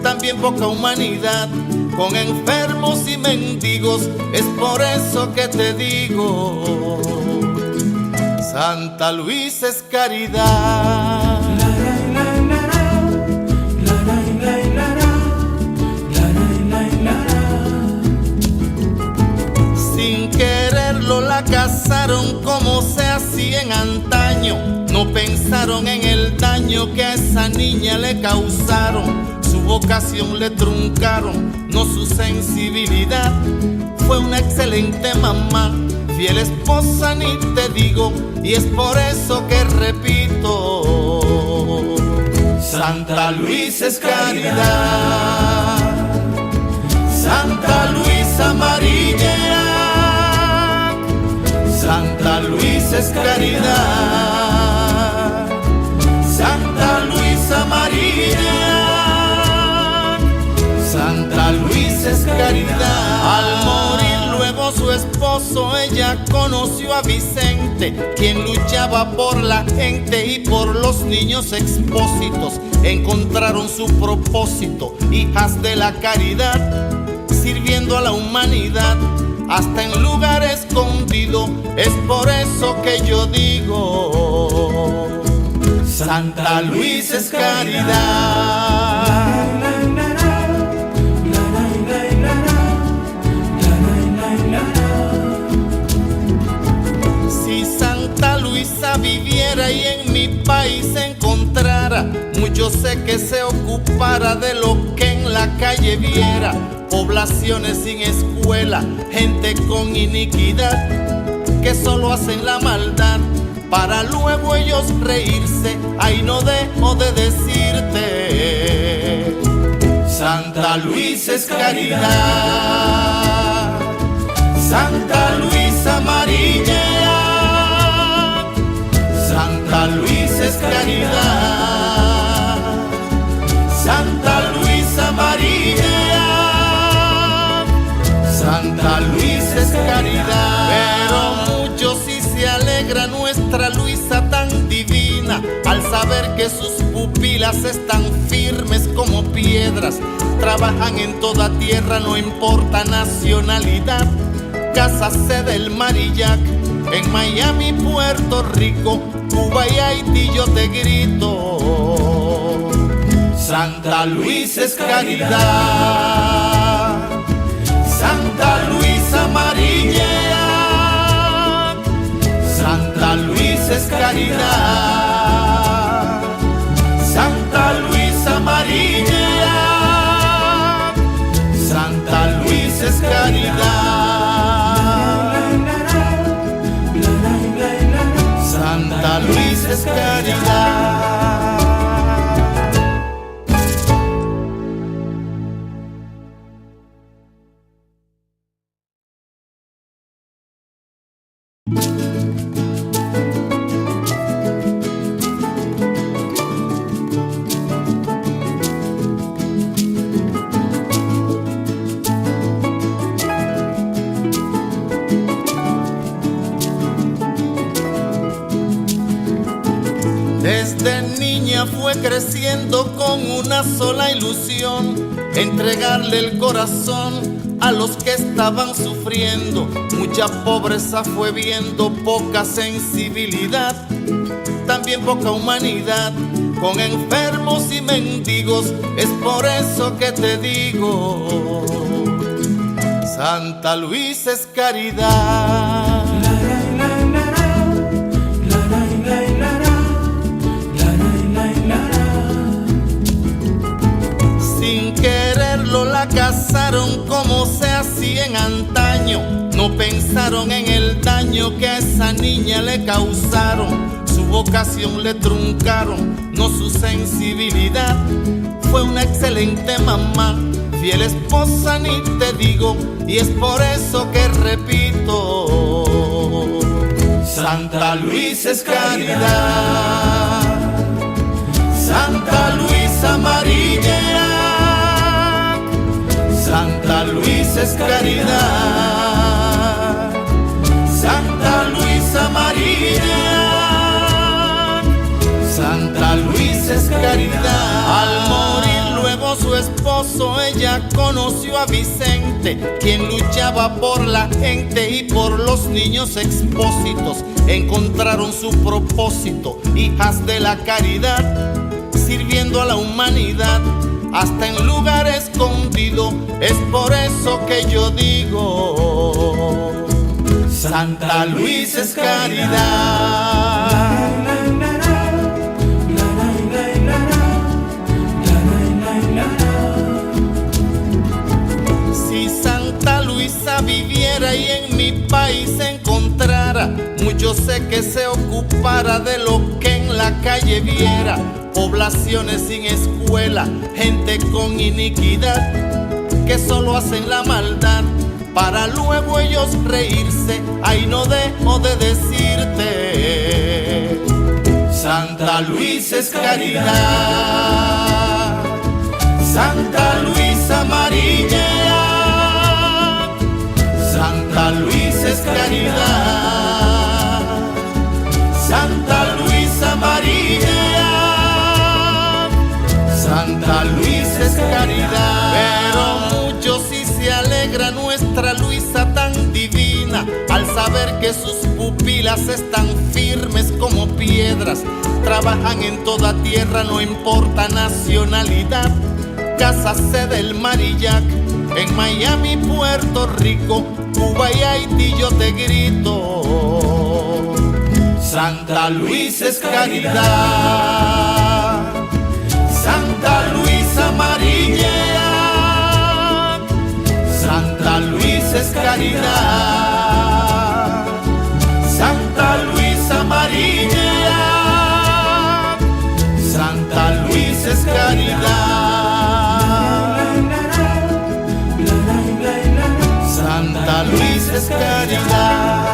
también poca humanidad, con enfermos y mendigos. Es por eso que te digo, Santa Luisa es caridad. Sin quererlo la casaron como se hacía en antaño. No pensaron en el daño que a esa niña le causaron. Su vocación le truncaron, no su sensibilidad. Fue una excelente mamá, fiel esposa ni te digo, y es por eso que repito, Santa Luisa es caridad, Santa Luisa amarilla, Santa Luisa es caridad, Santa Luisa amarilla, Santa Luisa es caridad. Al morir luego su esposo, ella conoció a Vicente, quien luchaba por la gente y por los niños expósitos. Encontraron su propósito, hijas de la caridad, sirviendo a la humanidad, hasta en lugar escondido. Es por eso que yo digo, Santa Luisa es caridad. Si Santa Luisa viviera y en mi país se encontrara, mucho sé que se ocupara de lo que en la calle viera. Poblaciones sin escuela, gente con iniquidad, que solo hacen la maldad para luego ellos reírse. Ay, no dejo de decirte, Santa Luisa es caridad, Santa Luisa amarilla, Santa Luisa es caridad, Santa Luisa amarilla, Santa Luisa es caridad. Pero muchos sí se alegra nuestra Luisa tan divina al saber que sus pupilas están firmes como piedras. Trabajan en toda tierra, no importa nacionalidad. Casa sede el Marillac, en Miami, Puerto Rico, Cuba y Haití yo te grito, Santa Luisa es caridad, Santa Luisa amarilla, caridad. Santa Luisa amarilla, Santa Luisa es caridad. Santa Luisa es caridad. Desde niña fue creciendo con una sola ilusión, entregarle el corazón a los que estaban sufriendo. Mucha pobreza fue viendo, poca sensibilidad, también poca humanidad, con enfermos y mendigos. Es por eso que te digo, Santa Luisa es caridad. Sin quererlo la casaron como se hacía en antaño. No pensaron en el daño que a esa niña le causaron. Su vocación le truncaron, no su sensibilidad. Fue una excelente mamá, fiel esposa ni te digo. Y es por eso que repito, Santa Luisa es caridad. Santa Luisa amarilla, Santa Luisa es caridad. Santa Luisa amarilla, Santa Luisa es caridad. Al morir luego su esposo, ella conoció a Vicente, quien luchaba por la gente y por los niños expósitos. Encontraron su propósito, hijas de la caridad, sirviendo a la humanidad hasta en lugar escondido. Es por eso que yo digo, Santa Luisa es caridad. Si Santa Luisa viviera y en mi país se encontrara, mucho sé que se ocupara de lo que en la calle viera. Poblaciones sin escuela, gente con iniquidad, que solo hacen la maldad para luego ellos reírse. Ay, no dejo de decirte, Santa Luisa es caridad. Santa Luisa amarilla, Santa Luisa es caridad. Santa Luisa amarilla, Santa Luisa es caridad. Pero mucho sí se alegra nuestra Luisa tan divina al saber que sus pupilas están firmes como piedras. Trabajan en toda tierra, no importa nacionalidad. Casa sede del Marillac, en Miami, Puerto Rico, Cuba y Haití yo te grito, Santa Luisa es caridad. Santa Luisa amarilla, Santa Luisa es caridad. Santa Luisa amarilla, Santa Luisa es caridad. Santa Luisa es caridad.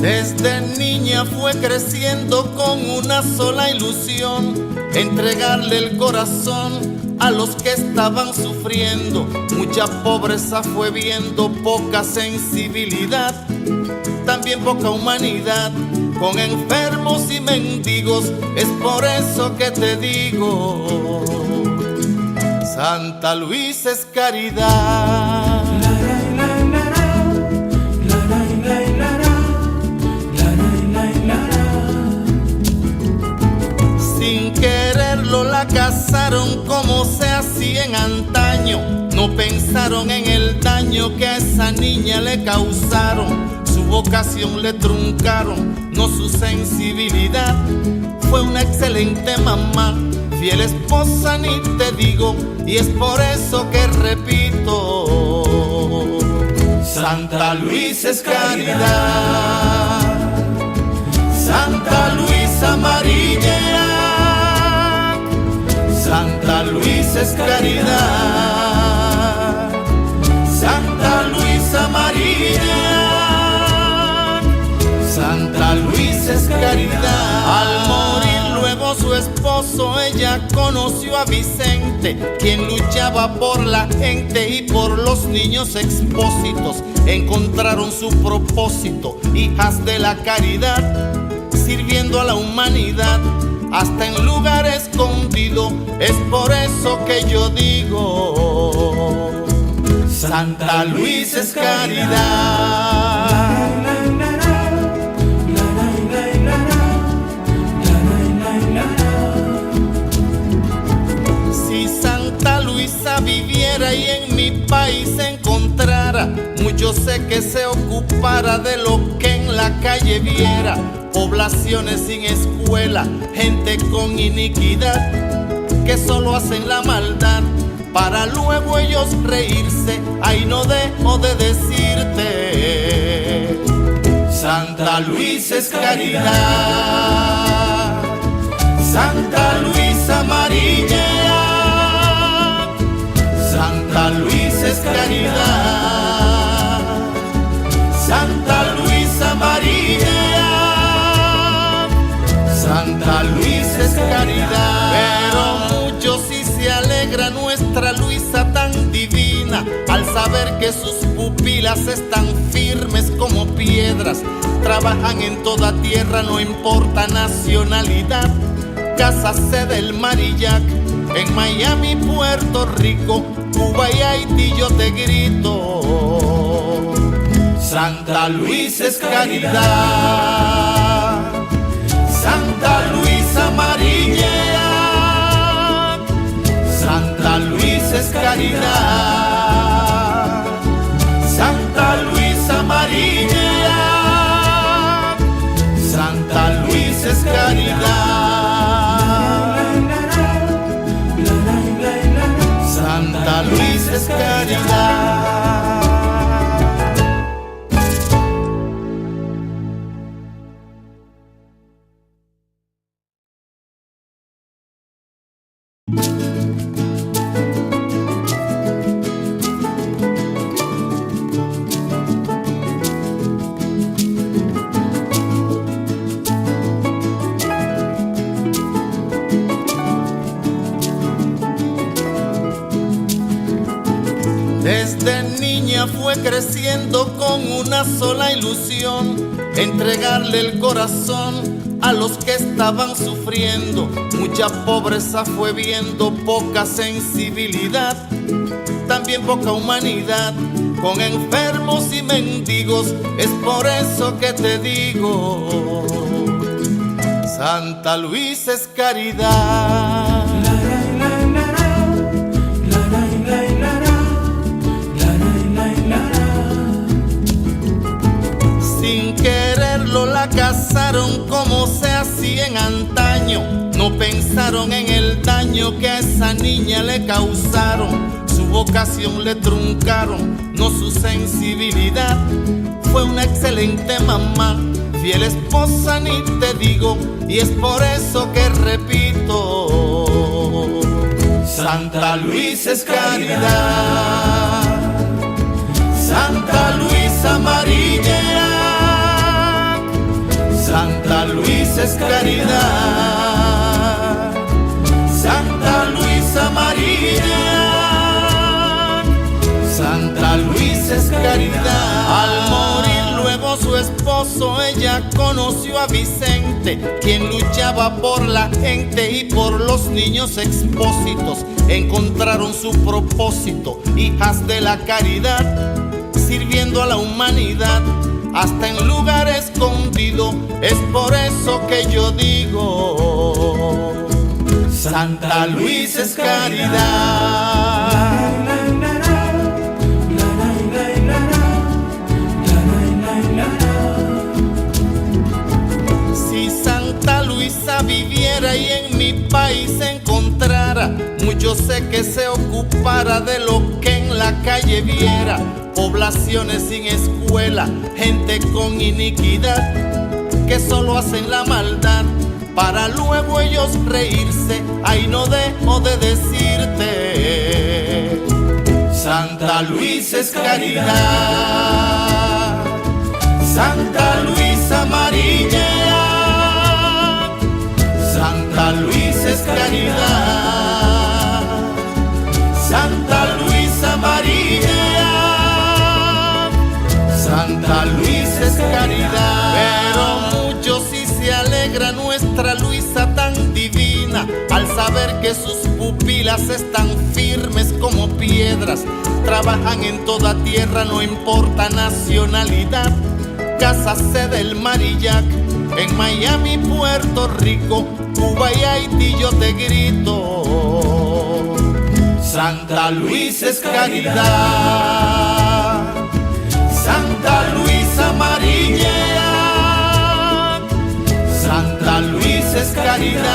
Desde niña fue creciendo con una sola ilusión, entregarle el corazón a los que estaban sufriendo. Mucha pobreza fue viendo, poca sensibilidad, también poca humanidad, con enfermos y mendigos. Es por eso que te digo, Santa Luisa es caridad. Sin quererlo la casaron como se hacía en antaño. No pensaron en el daño que a esa niña le causaron. Su vocación le truncaron, no su sensibilidad. Fue una excelente mamá, fiel esposa ni te digo. Y es por eso que repito, Santa Luisa es caridad. Santa Luisa amarilla, Santa Luisa es caridad. Santa Luisa amarilla, Santa Luisa es caridad. Al morir luego su esposo, ella conoció a Vicente, quien luchaba por la gente y por los niños expósitos. Encontraron su propósito, hijas de la caridad, sirviendo a la humanidad hasta en lugar escondido. Es por eso que yo digo, Santa Luisa es caridad. Si Santa Luisa viviera y en mi país se encontrara, mucho sé que se ocupara de lo que en la calle viera. Poblaciones sin escuela, gente con iniquidad, que solo hacen la maldad para luego ellos reírse. Ay, no dejo de decirte, Santa Luisa es caridad. Santa Luisa amarilla, Santa Luisa es caridad. Santa Luisa amarilla, Santa Luisa es caridad. Pero muchos sí se alegra nuestra Luisa tan divina, al saber que sus pupilas están firmes como piedras. Trabajan en toda tierra, no importa nacionalidad. Casa sede el Marillac, en Miami, Puerto Rico, Cuba y Haití yo te grito, Santa Luisa es caridad. Santa Luisa amarilla, Santa Luisa es caridad. Santa Luisa amarilla, Santa Luisa es caridad. Santa Luisa es caridad. Desde niña fue creciendo con una sola ilusión, entregarle el corazón a los que estaban sufriendo. Mucha pobreza fue viendo, poca sensibilidad, también poca humanidad, con enfermos y mendigos. Es por eso que te digo, Santa Luisa es caridad. Sin quererlo la casaron como se hacía en antaño. No pensaron en el daño que a esa niña le causaron. Su vocación le truncaron, no su sensibilidad. Fue una excelente mamá, fiel esposa ni te digo. Y es por eso que repito, Santa Luisa es caridad. Santa Luisa amarilla, Santa Luisa es caridad. Santa Luisa amarilla, Santa Luisa es caridad. Al morir luego su esposo, esposo ella conoció a Vicente, quien luchaba por la gente y por los niños expósitos. Encontraron su propósito, hijas de la caridad, sirviendo a la humanidad, hasta en lugar escondido. Es por eso que yo digo, Santa Luisa es caridad. Si Santa Luisa viviera y en mi país se encontrara, mucho sé que se ocupara de lo que en la calle viera. Poblaciones sin escuela, gente con iniquidad, que solo hacen la maldad para luego ellos reírse. Ay, no dejo de decirte, Santa Luisa es caridad, Santa Luisa amarilla, Santa Luisa es caridad, Santa Luisa amarilla, Santa Luisa es caridad. Pero muchos sí se alegra nuestra Luisa tan divina al saber que sus pupilas están firmes como piedras. Trabajan en toda tierra, no importa nacionalidad. Casa sede el Marillac, en Miami, Puerto Rico, Cuba y Haití yo te grito, Santa Luisa es caridad, Santa Luisa amarilla, Santa Luisa es caridad,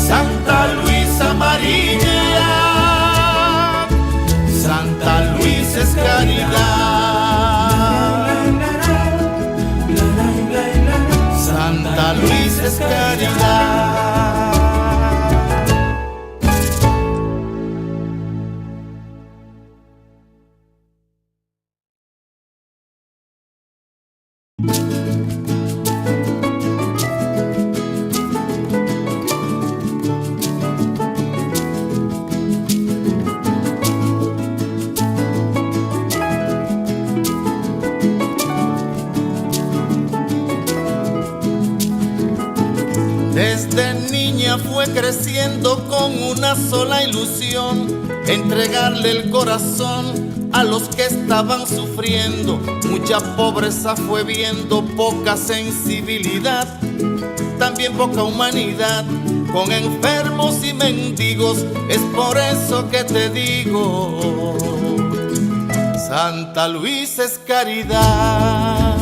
Santa Luisa amarilla, Santa Luisa es caridad, Santa Luisa es caridad. Desde niña fue creciendo con una sola ilusión, entregarle el corazón a los que estaban sufriendo. Mucha pobreza fue viendo, poca sensibilidad, también poca humanidad, con enfermos y mendigos. Es por eso que te digo, Santa Luisa es caridad.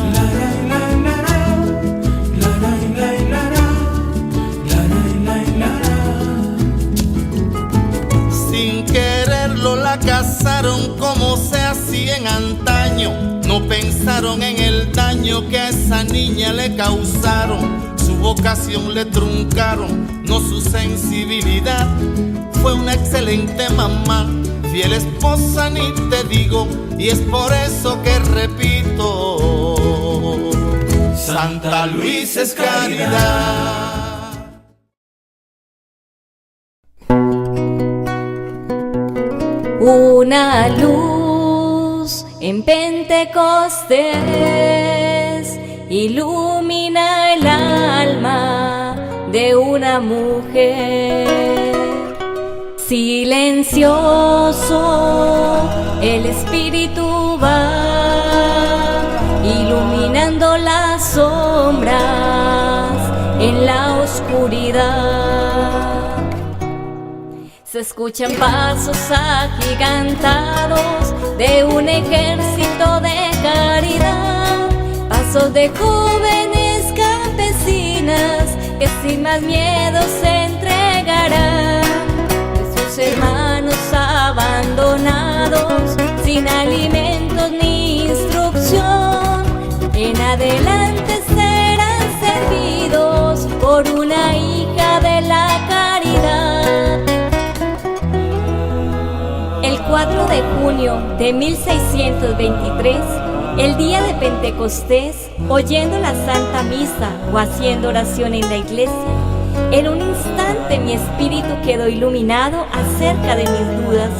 Sin quererlo la casaron como se hacía en antaño. No pensaron en el daño que a esa niña le causaron. Su vocación le truncaron, no su sensibilidad. Fue una excelente mamá, fiel esposa ni te digo. Y es por eso que repito, Santa Luisa es caridad. Una luz en Pentecostés ilumina el alma de una mujer. Silencioso el espíritu va iluminando las sombras en la oscuridad. Se escuchan pasos agigantados de un ejército de caridad, pasos de jóvenes campesinas que sin más miedo se entregarán. Sus hermanos abandonados, sin alimentos ni instrucción, en adelante serán servidos por una hija de la caridad. El 4 de junio de 1623, el día de Pentecostés, oyendo la Santa Misa o haciendo oración en la iglesia, en un instante mi espíritu quedó iluminado acerca de mis dudas.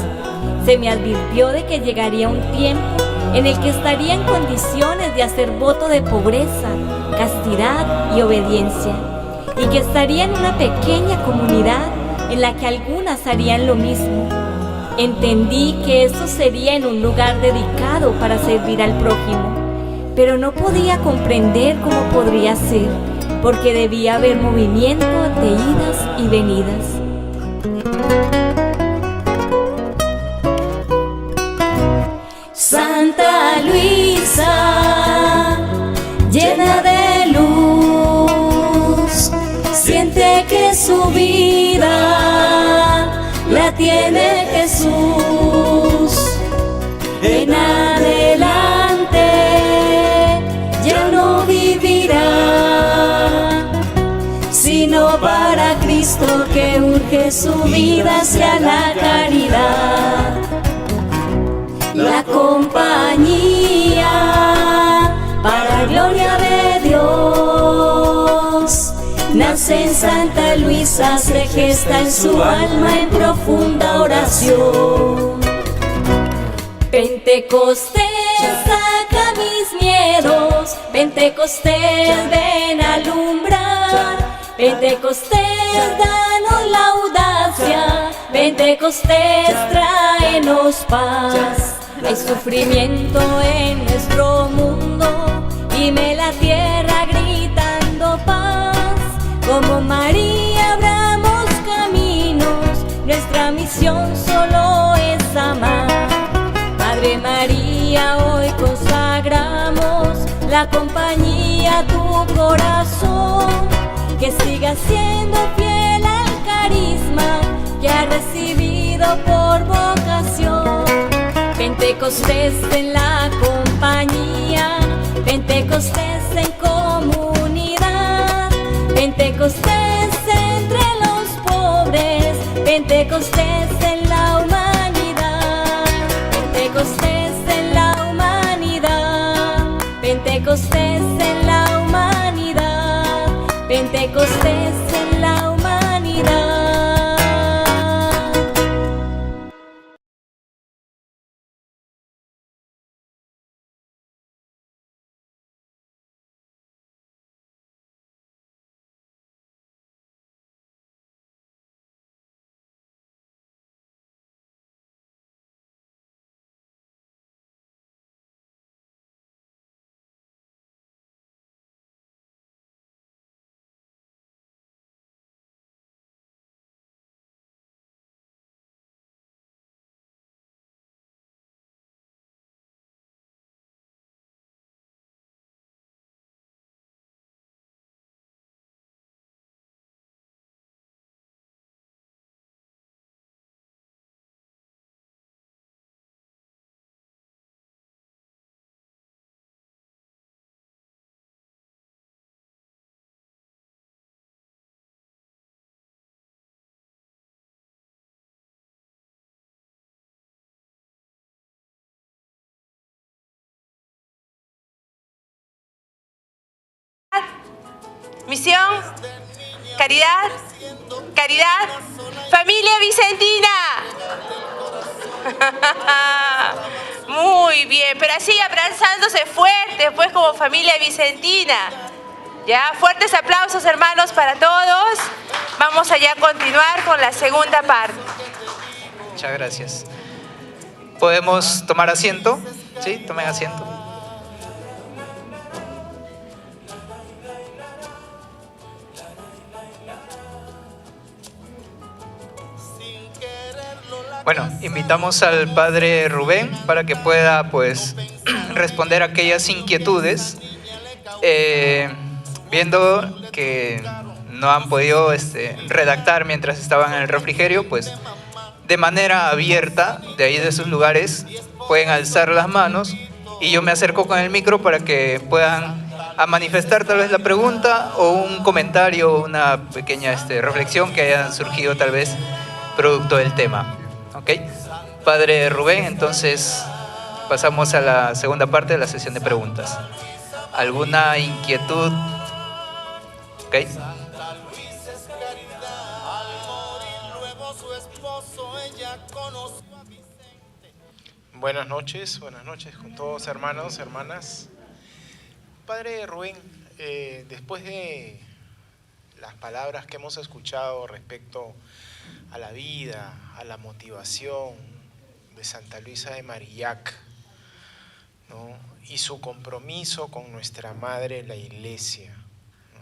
se me advirtió de que llegaría un tiempo en el que estaría en condiciones de hacer voto de pobreza, castidad y obediencia, y que estaría en una pequeña comunidad en la que algunas harían lo mismo. Entendí que eso sería en un lugar dedicado para servir al prójimo, pero no podía comprender cómo podría ser, porque debía haber movimiento de idas y venidas. Santa Luisa, llena de luz, siente que su vida la tiene Jesús. En adelante ya no vivirá, sino para Cristo, que urge su vida hacia la caridad. La compañía para gloria de Dios nace en Santa Luisa, se gesta en su alma en profunda oración. Pentecostés saca mis miedos, Pentecostés ven a alumbrar, Pentecostés danos la audacia, Pentecostés tráenos paz. Hay sufrimiento en nuestro mundo, gime la tierra gritando paz. Como María abramos caminos, nuestra misión solo es amar. Madre María, hoy consagramos la compañía a tu corazón, que siga siendo fiel al carisma que ha recibido por vocación. Pentecostés en la compañía, Pentecostés en comunidad, Pentecostés entre los pobres, Pentecostés en la humanidad, Pentecostés en la humanidad, Pentecostés en la humanidad, Pentecostés en la humanidad. Misión, caridad, caridad, familia vicentina. Muy bien, pero así abrazándose fuerte, pues, como familia vicentina. Ya, fuertes aplausos, hermanos, para todos. Vamos allá a continuar con la segunda parte. Muchas gracias. ¿Podemos tomar asiento? Sí, tomen asiento. Bueno, invitamos al padre Rubén para que pueda, pues, responder a aquellas inquietudes, viendo que no han podido redactar mientras estaban en el refrigerio, pues de manera abierta, de ahí de sus lugares, pueden alzar las manos y yo me acerco con el micro para que puedan a manifestar tal vez la pregunta o un comentario, una pequeña reflexión que haya surgido tal vez producto del tema. ¿Ok? Padre Rubén, entonces pasamos a la segunda parte de la sesión de preguntas. ¿Alguna inquietud? ¿Ok? Buenas noches con todos, hermanos, hermanas. Padre Rubén, después de las palabras que hemos escuchado respecto a la vida, a la motivación de Santa Luisa de Marillac, ¿no?, y su compromiso con nuestra Madre, la Iglesia, ¿no?,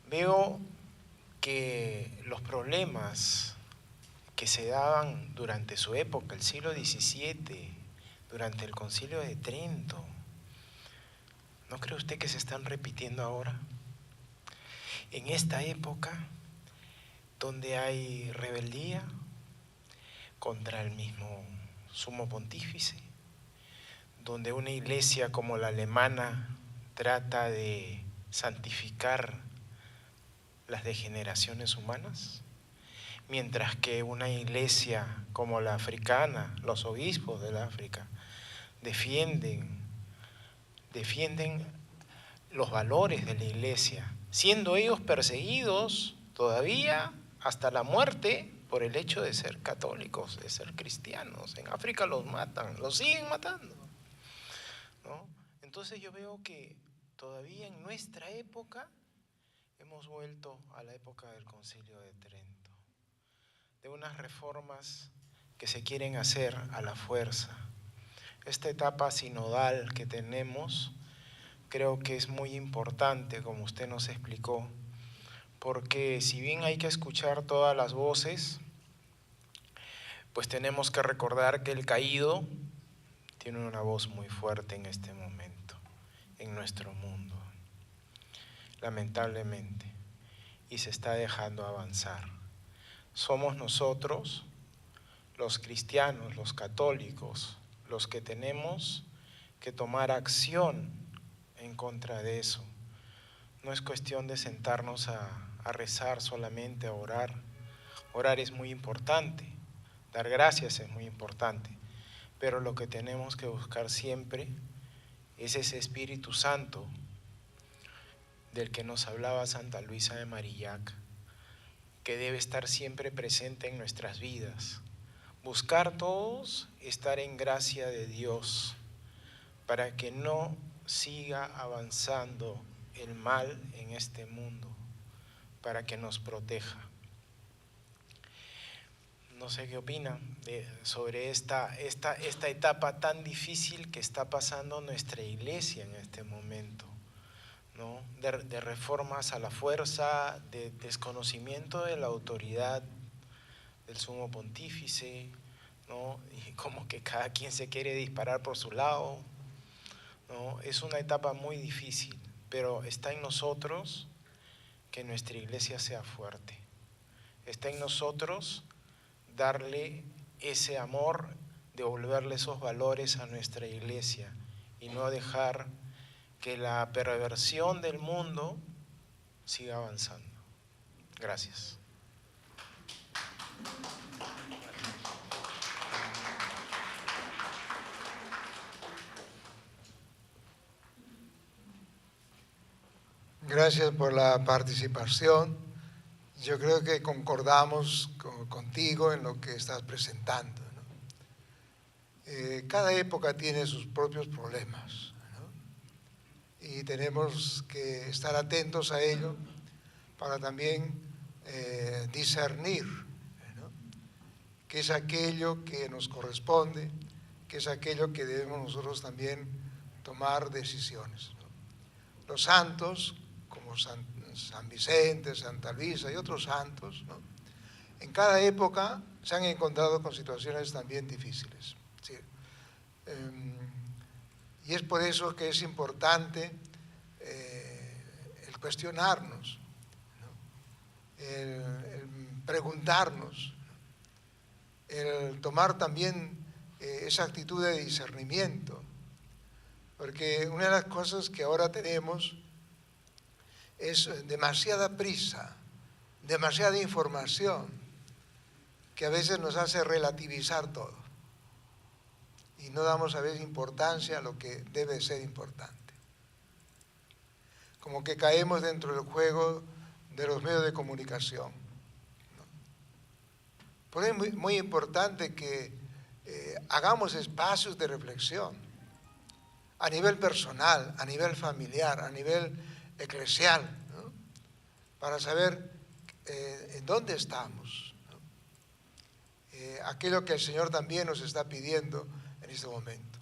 veo que los problemas que se daban durante su época, el siglo XVII, durante el Concilio de Trento, ¿no cree usted que se están repitiendo ahora? En esta época donde hay rebeldía contra el mismo sumo pontífice, donde una iglesia como la alemana trata de santificar las degeneraciones humanas, mientras que una iglesia como la africana, los obispos de la África, defienden los valores de la iglesia, siendo ellos perseguidos todavía hasta la muerte por el hecho de ser católicos, de ser cristianos. En África los matan, los siguen matando, ¿no? Entonces yo veo que todavía en nuestra época hemos vuelto a la época del Concilio de Trento, de unas reformas que se quieren hacer a la fuerza. Esta etapa sinodal que tenemos creo que es muy importante, como usted nos explicó, porque si bien hay que escuchar todas las voces, pues tenemos que recordar que el caído tiene una voz muy fuerte en este momento, en nuestro mundo, lamentablemente, y se está dejando avanzar. Somos nosotros, los cristianos, los católicos, los que tenemos que tomar acción en contra de eso. No es cuestión de sentarnos a rezar solamente, a orar. Orar es muy importante, dar gracias es muy importante, pero lo que tenemos que buscar siempre es ese Espíritu Santo del que nos hablaba Santa Luisa de Marillac, que debe estar siempre presente en nuestras vidas. Buscar todos estar en gracia de Dios para que no siga avanzando el mal en este mundo, para que nos proteja. No sé qué opinan sobre esta etapa tan difícil que está pasando nuestra iglesia en este momento, ¿no? De reformas a la fuerza, de desconocimiento de la autoridad del sumo pontífice, ¿no? Y como que cada quien se quiere disparar por su lado, ¿no? Es una etapa muy difícil, pero está en nosotros que nuestra iglesia sea fuerte. Está en nosotros darle ese amor, devolverle esos valores a nuestra iglesia y no dejar que la perversión del mundo siga avanzando. Gracias. Gracias por la participación. Yo creo que concordamos contigo en lo que estás presentando, ¿no? Cada época tiene sus propios problemas, ¿no? Y tenemos que estar atentos a ello para también discernir, ¿no?, qué es aquello que nos corresponde, qué es aquello que debemos nosotros también tomar decisiones, ¿no? Los santos, como San Vicente, Santa Luisa y otros santos, ¿no?, en cada época se han encontrado con situaciones también difíciles. ¿Sí? Y es por eso que es importante el cuestionarnos, ¿no?, el preguntarnos, el tomar también esa actitud de discernimiento, porque una de las cosas que ahora tenemos es demasiada prisa, demasiada información, que a veces nos hace relativizar todo y no damos a veces importancia a lo que debe ser importante. Como que caemos dentro del juego de los medios de comunicación, ¿no? Por eso es muy importante que hagamos espacios de reflexión a nivel personal, a nivel familiar, a nivel eclesial, ¿no? Para saber en dónde estamos, ¿no? Aquello que el Señor también nos está pidiendo en este momento.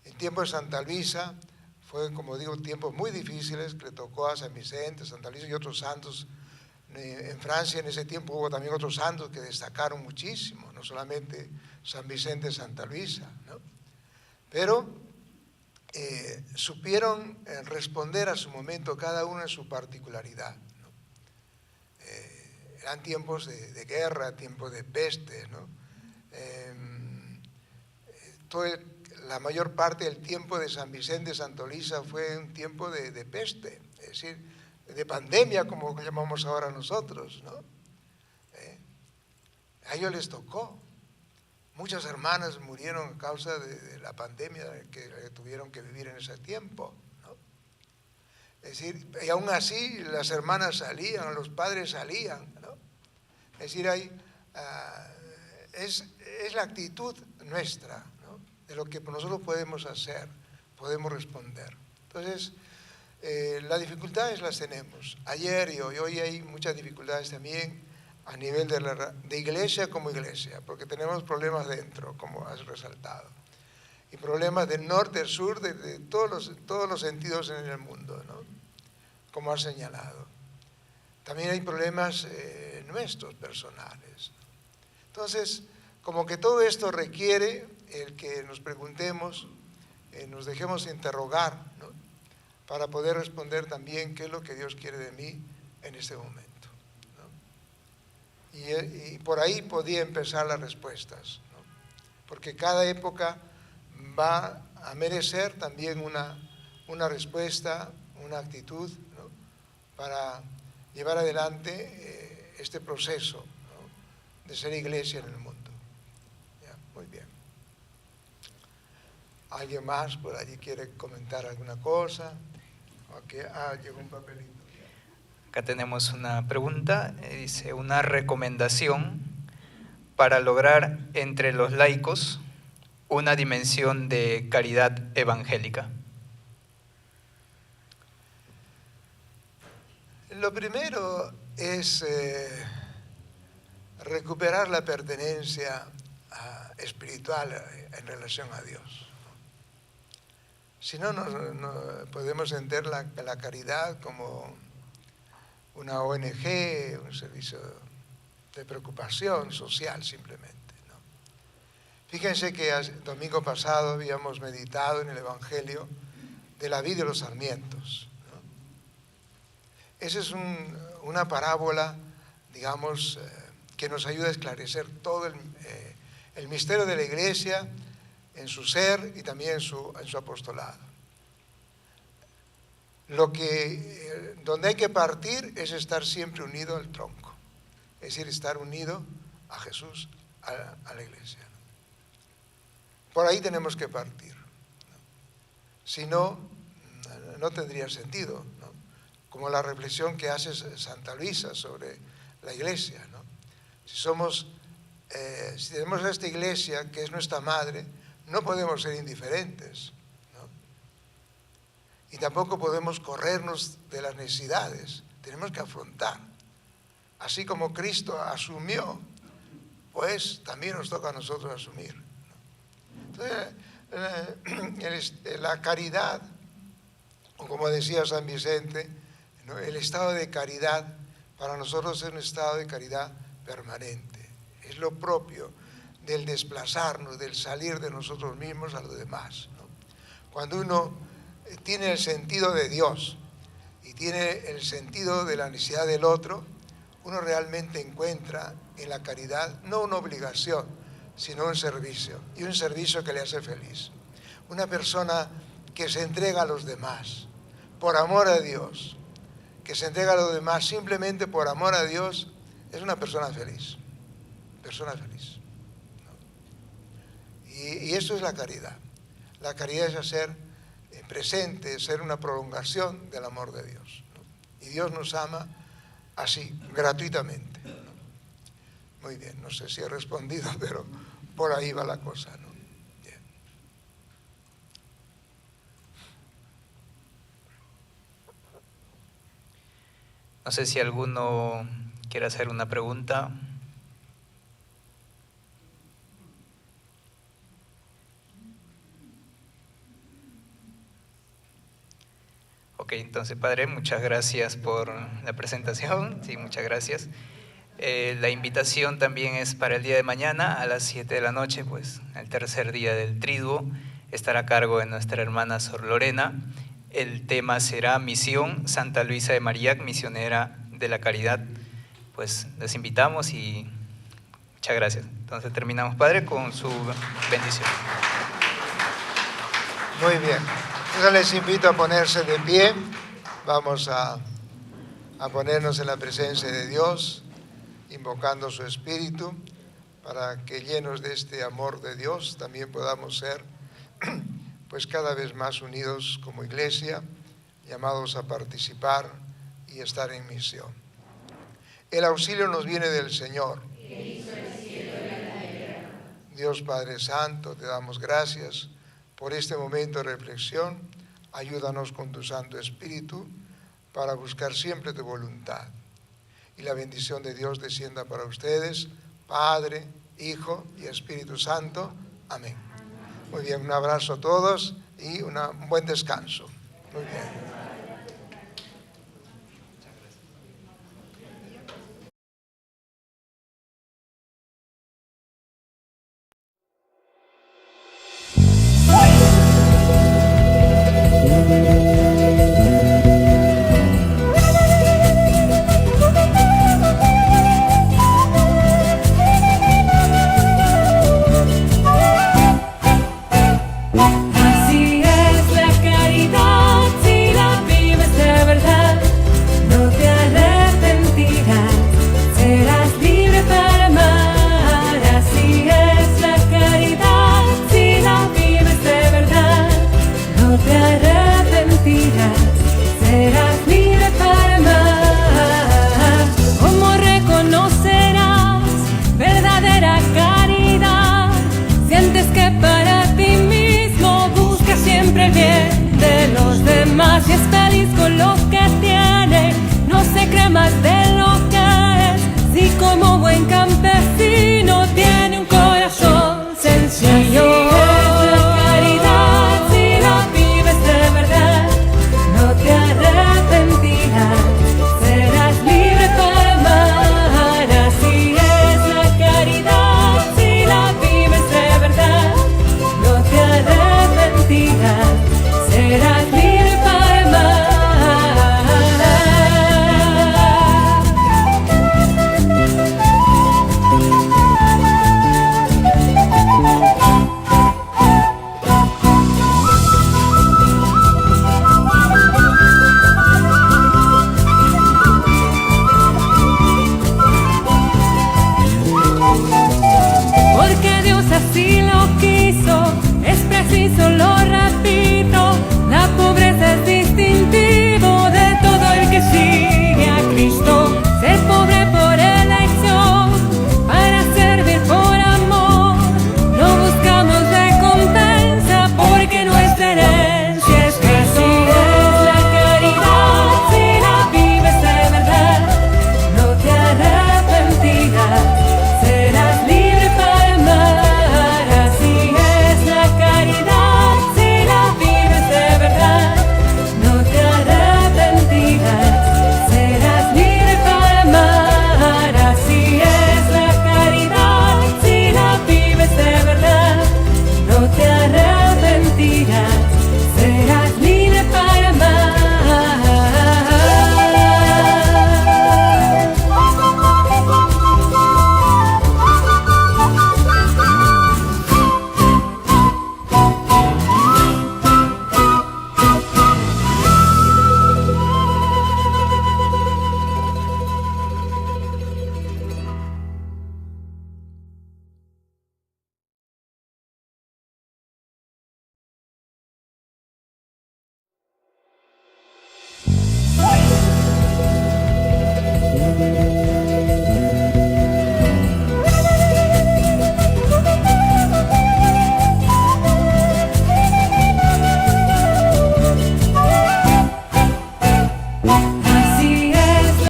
En tiempo de Santa Luisa fue, como digo, tiempos muy difíciles que le tocó a San Vicente, Santa Luisa y otros santos. En Francia en ese tiempo hubo también otros santos que destacaron muchísimo, no solamente San Vicente y Santa Luisa, ¿no? Pero supieron responder a su momento, cada uno en su particularidad, ¿no? Eran tiempos de guerra, tiempos de peste, ¿no? La mayor parte del tiempo de San Vicente y Santa Luisa fue un tiempo de peste, es decir, de pandemia, como llamamos ahora nosotros, ¿no? A ellos les tocó. Muchas hermanas murieron a causa de la pandemia que tuvieron que vivir en ese tiempo, ¿no? Es decir, y aún así las hermanas salían, los padres salían, ¿no? Es decir, es la actitud nuestra, ¿no? De lo que nosotros podemos hacer, podemos responder. Entonces, las dificultades las tenemos. Ayer y hoy hay muchas dificultades también a nivel de iglesia como iglesia, porque tenemos problemas dentro, como has resaltado, y problemas del norte, del sur, de todos los sentidos en el mundo, ¿no? Como has señalado. También hay problemas nuestros, personales. Entonces, como que todo esto requiere el que nos preguntemos, nos dejemos interrogar, ¿no? Para poder responder también qué es lo que Dios quiere de mí en este momento, ¿no? Y por ahí podía empezar las respuestas, ¿no? Porque cada época va a merecer también una respuesta, una actitud, ¿no? Para llevar adelante este proceso, ¿no? De ser iglesia en el mundo. ¿Ya? Muy bien. ¿Alguien más por allí quiere comentar alguna cosa? Okay. Llegó un papelito. Acá tenemos una pregunta, dice, una recomendación para lograr entre los laicos una dimensión de caridad evangélica. Lo primero es recuperar la pertenencia espiritual en relación a Dios. Si no, no podemos entender la caridad como una ONG, un servicio de preocupación social simplemente, ¿no? Fíjense que el domingo pasado habíamos meditado en el Evangelio de la vid de los sarmientos, ¿no? Esa es una parábola, digamos, que nos ayuda a esclarecer todo el misterio de la Iglesia en su ser y también en su apostolado. Donde hay que partir es estar siempre unido al tronco, es decir, estar unido a Jesús, a la Iglesia. Por ahí tenemos que partir, ¿no? Si no, no tendría sentido, ¿no? Como la reflexión que hace Santa Luisa sobre la Iglesia, ¿no? Si tenemos a esta Iglesia, que es nuestra madre, no podemos ser indiferentes, ¿no? Y tampoco podemos corrernos de las necesidades, tenemos que afrontar. Así como Cristo asumió, pues también nos toca a nosotros asumir, ¿no? Entonces, la caridad, o como decía San Vicente, ¿no? El estado de caridad para nosotros es un estado de caridad permanente, es lo propio del desplazarnos, del salir de nosotros mismos a los demás, ¿no? Cuando uno tiene el sentido de Dios y tiene el sentido de la necesidad del otro, uno realmente encuentra en la caridad no una obligación, sino un servicio, y un servicio que le hace feliz. Una persona que se entrega a los demás por amor a Dios, que se entrega a los demás simplemente por amor a Dios, es una persona feliz, persona feliz. Y eso es la caridad. La caridad es hacer presente, ser una prolongación del amor de Dios, ¿no? Y Dios nos ama así, gratuitamente, ¿no? Muy bien, no sé si he respondido, pero por ahí va la cosa, ¿no? Bien. No sé si alguno quiere hacer una pregunta. Ok, entonces, Padre, muchas gracias por la presentación. Sí, muchas gracias. La invitación también es para el día de mañana a las 7 de la noche, pues el tercer día del Triduo, estará a cargo de nuestra hermana Sor Lorena. El tema será Misión Santa Luisa de Marillac, misionera de la caridad. Pues les invitamos y muchas gracias. Entonces terminamos, Padre, con su bendición. Muy bien. Entonces les invito a ponerse de pie. Vamos a ponernos en la presencia de Dios, invocando su Espíritu, para que llenos de este amor de Dios también podamos ser pues cada vez más unidos como iglesia, llamados a participar y estar en misión. El auxilio nos viene del Señor. Dios Padre Santo, te damos gracias por este momento de reflexión. Ayúdanos con tu Santo Espíritu para buscar siempre tu voluntad. Y la bendición de Dios descienda para ustedes, Padre, Hijo y Espíritu Santo. Amén. Muy bien, un abrazo a todos y un buen descanso. Muy bien. Así es la caridad, si la vives de verdad, no te arrepentirás, serás libre para amar. Así es la caridad, si la vives de verdad, no te arrepentirás, serás libre para amar. ¿Cómo reconocerás verdadera caridad? Sientes que para ti mismo buscas siempre el bien de los demás y es feliz con lo que tiene, no se cree más de lo que es, si como buen campeón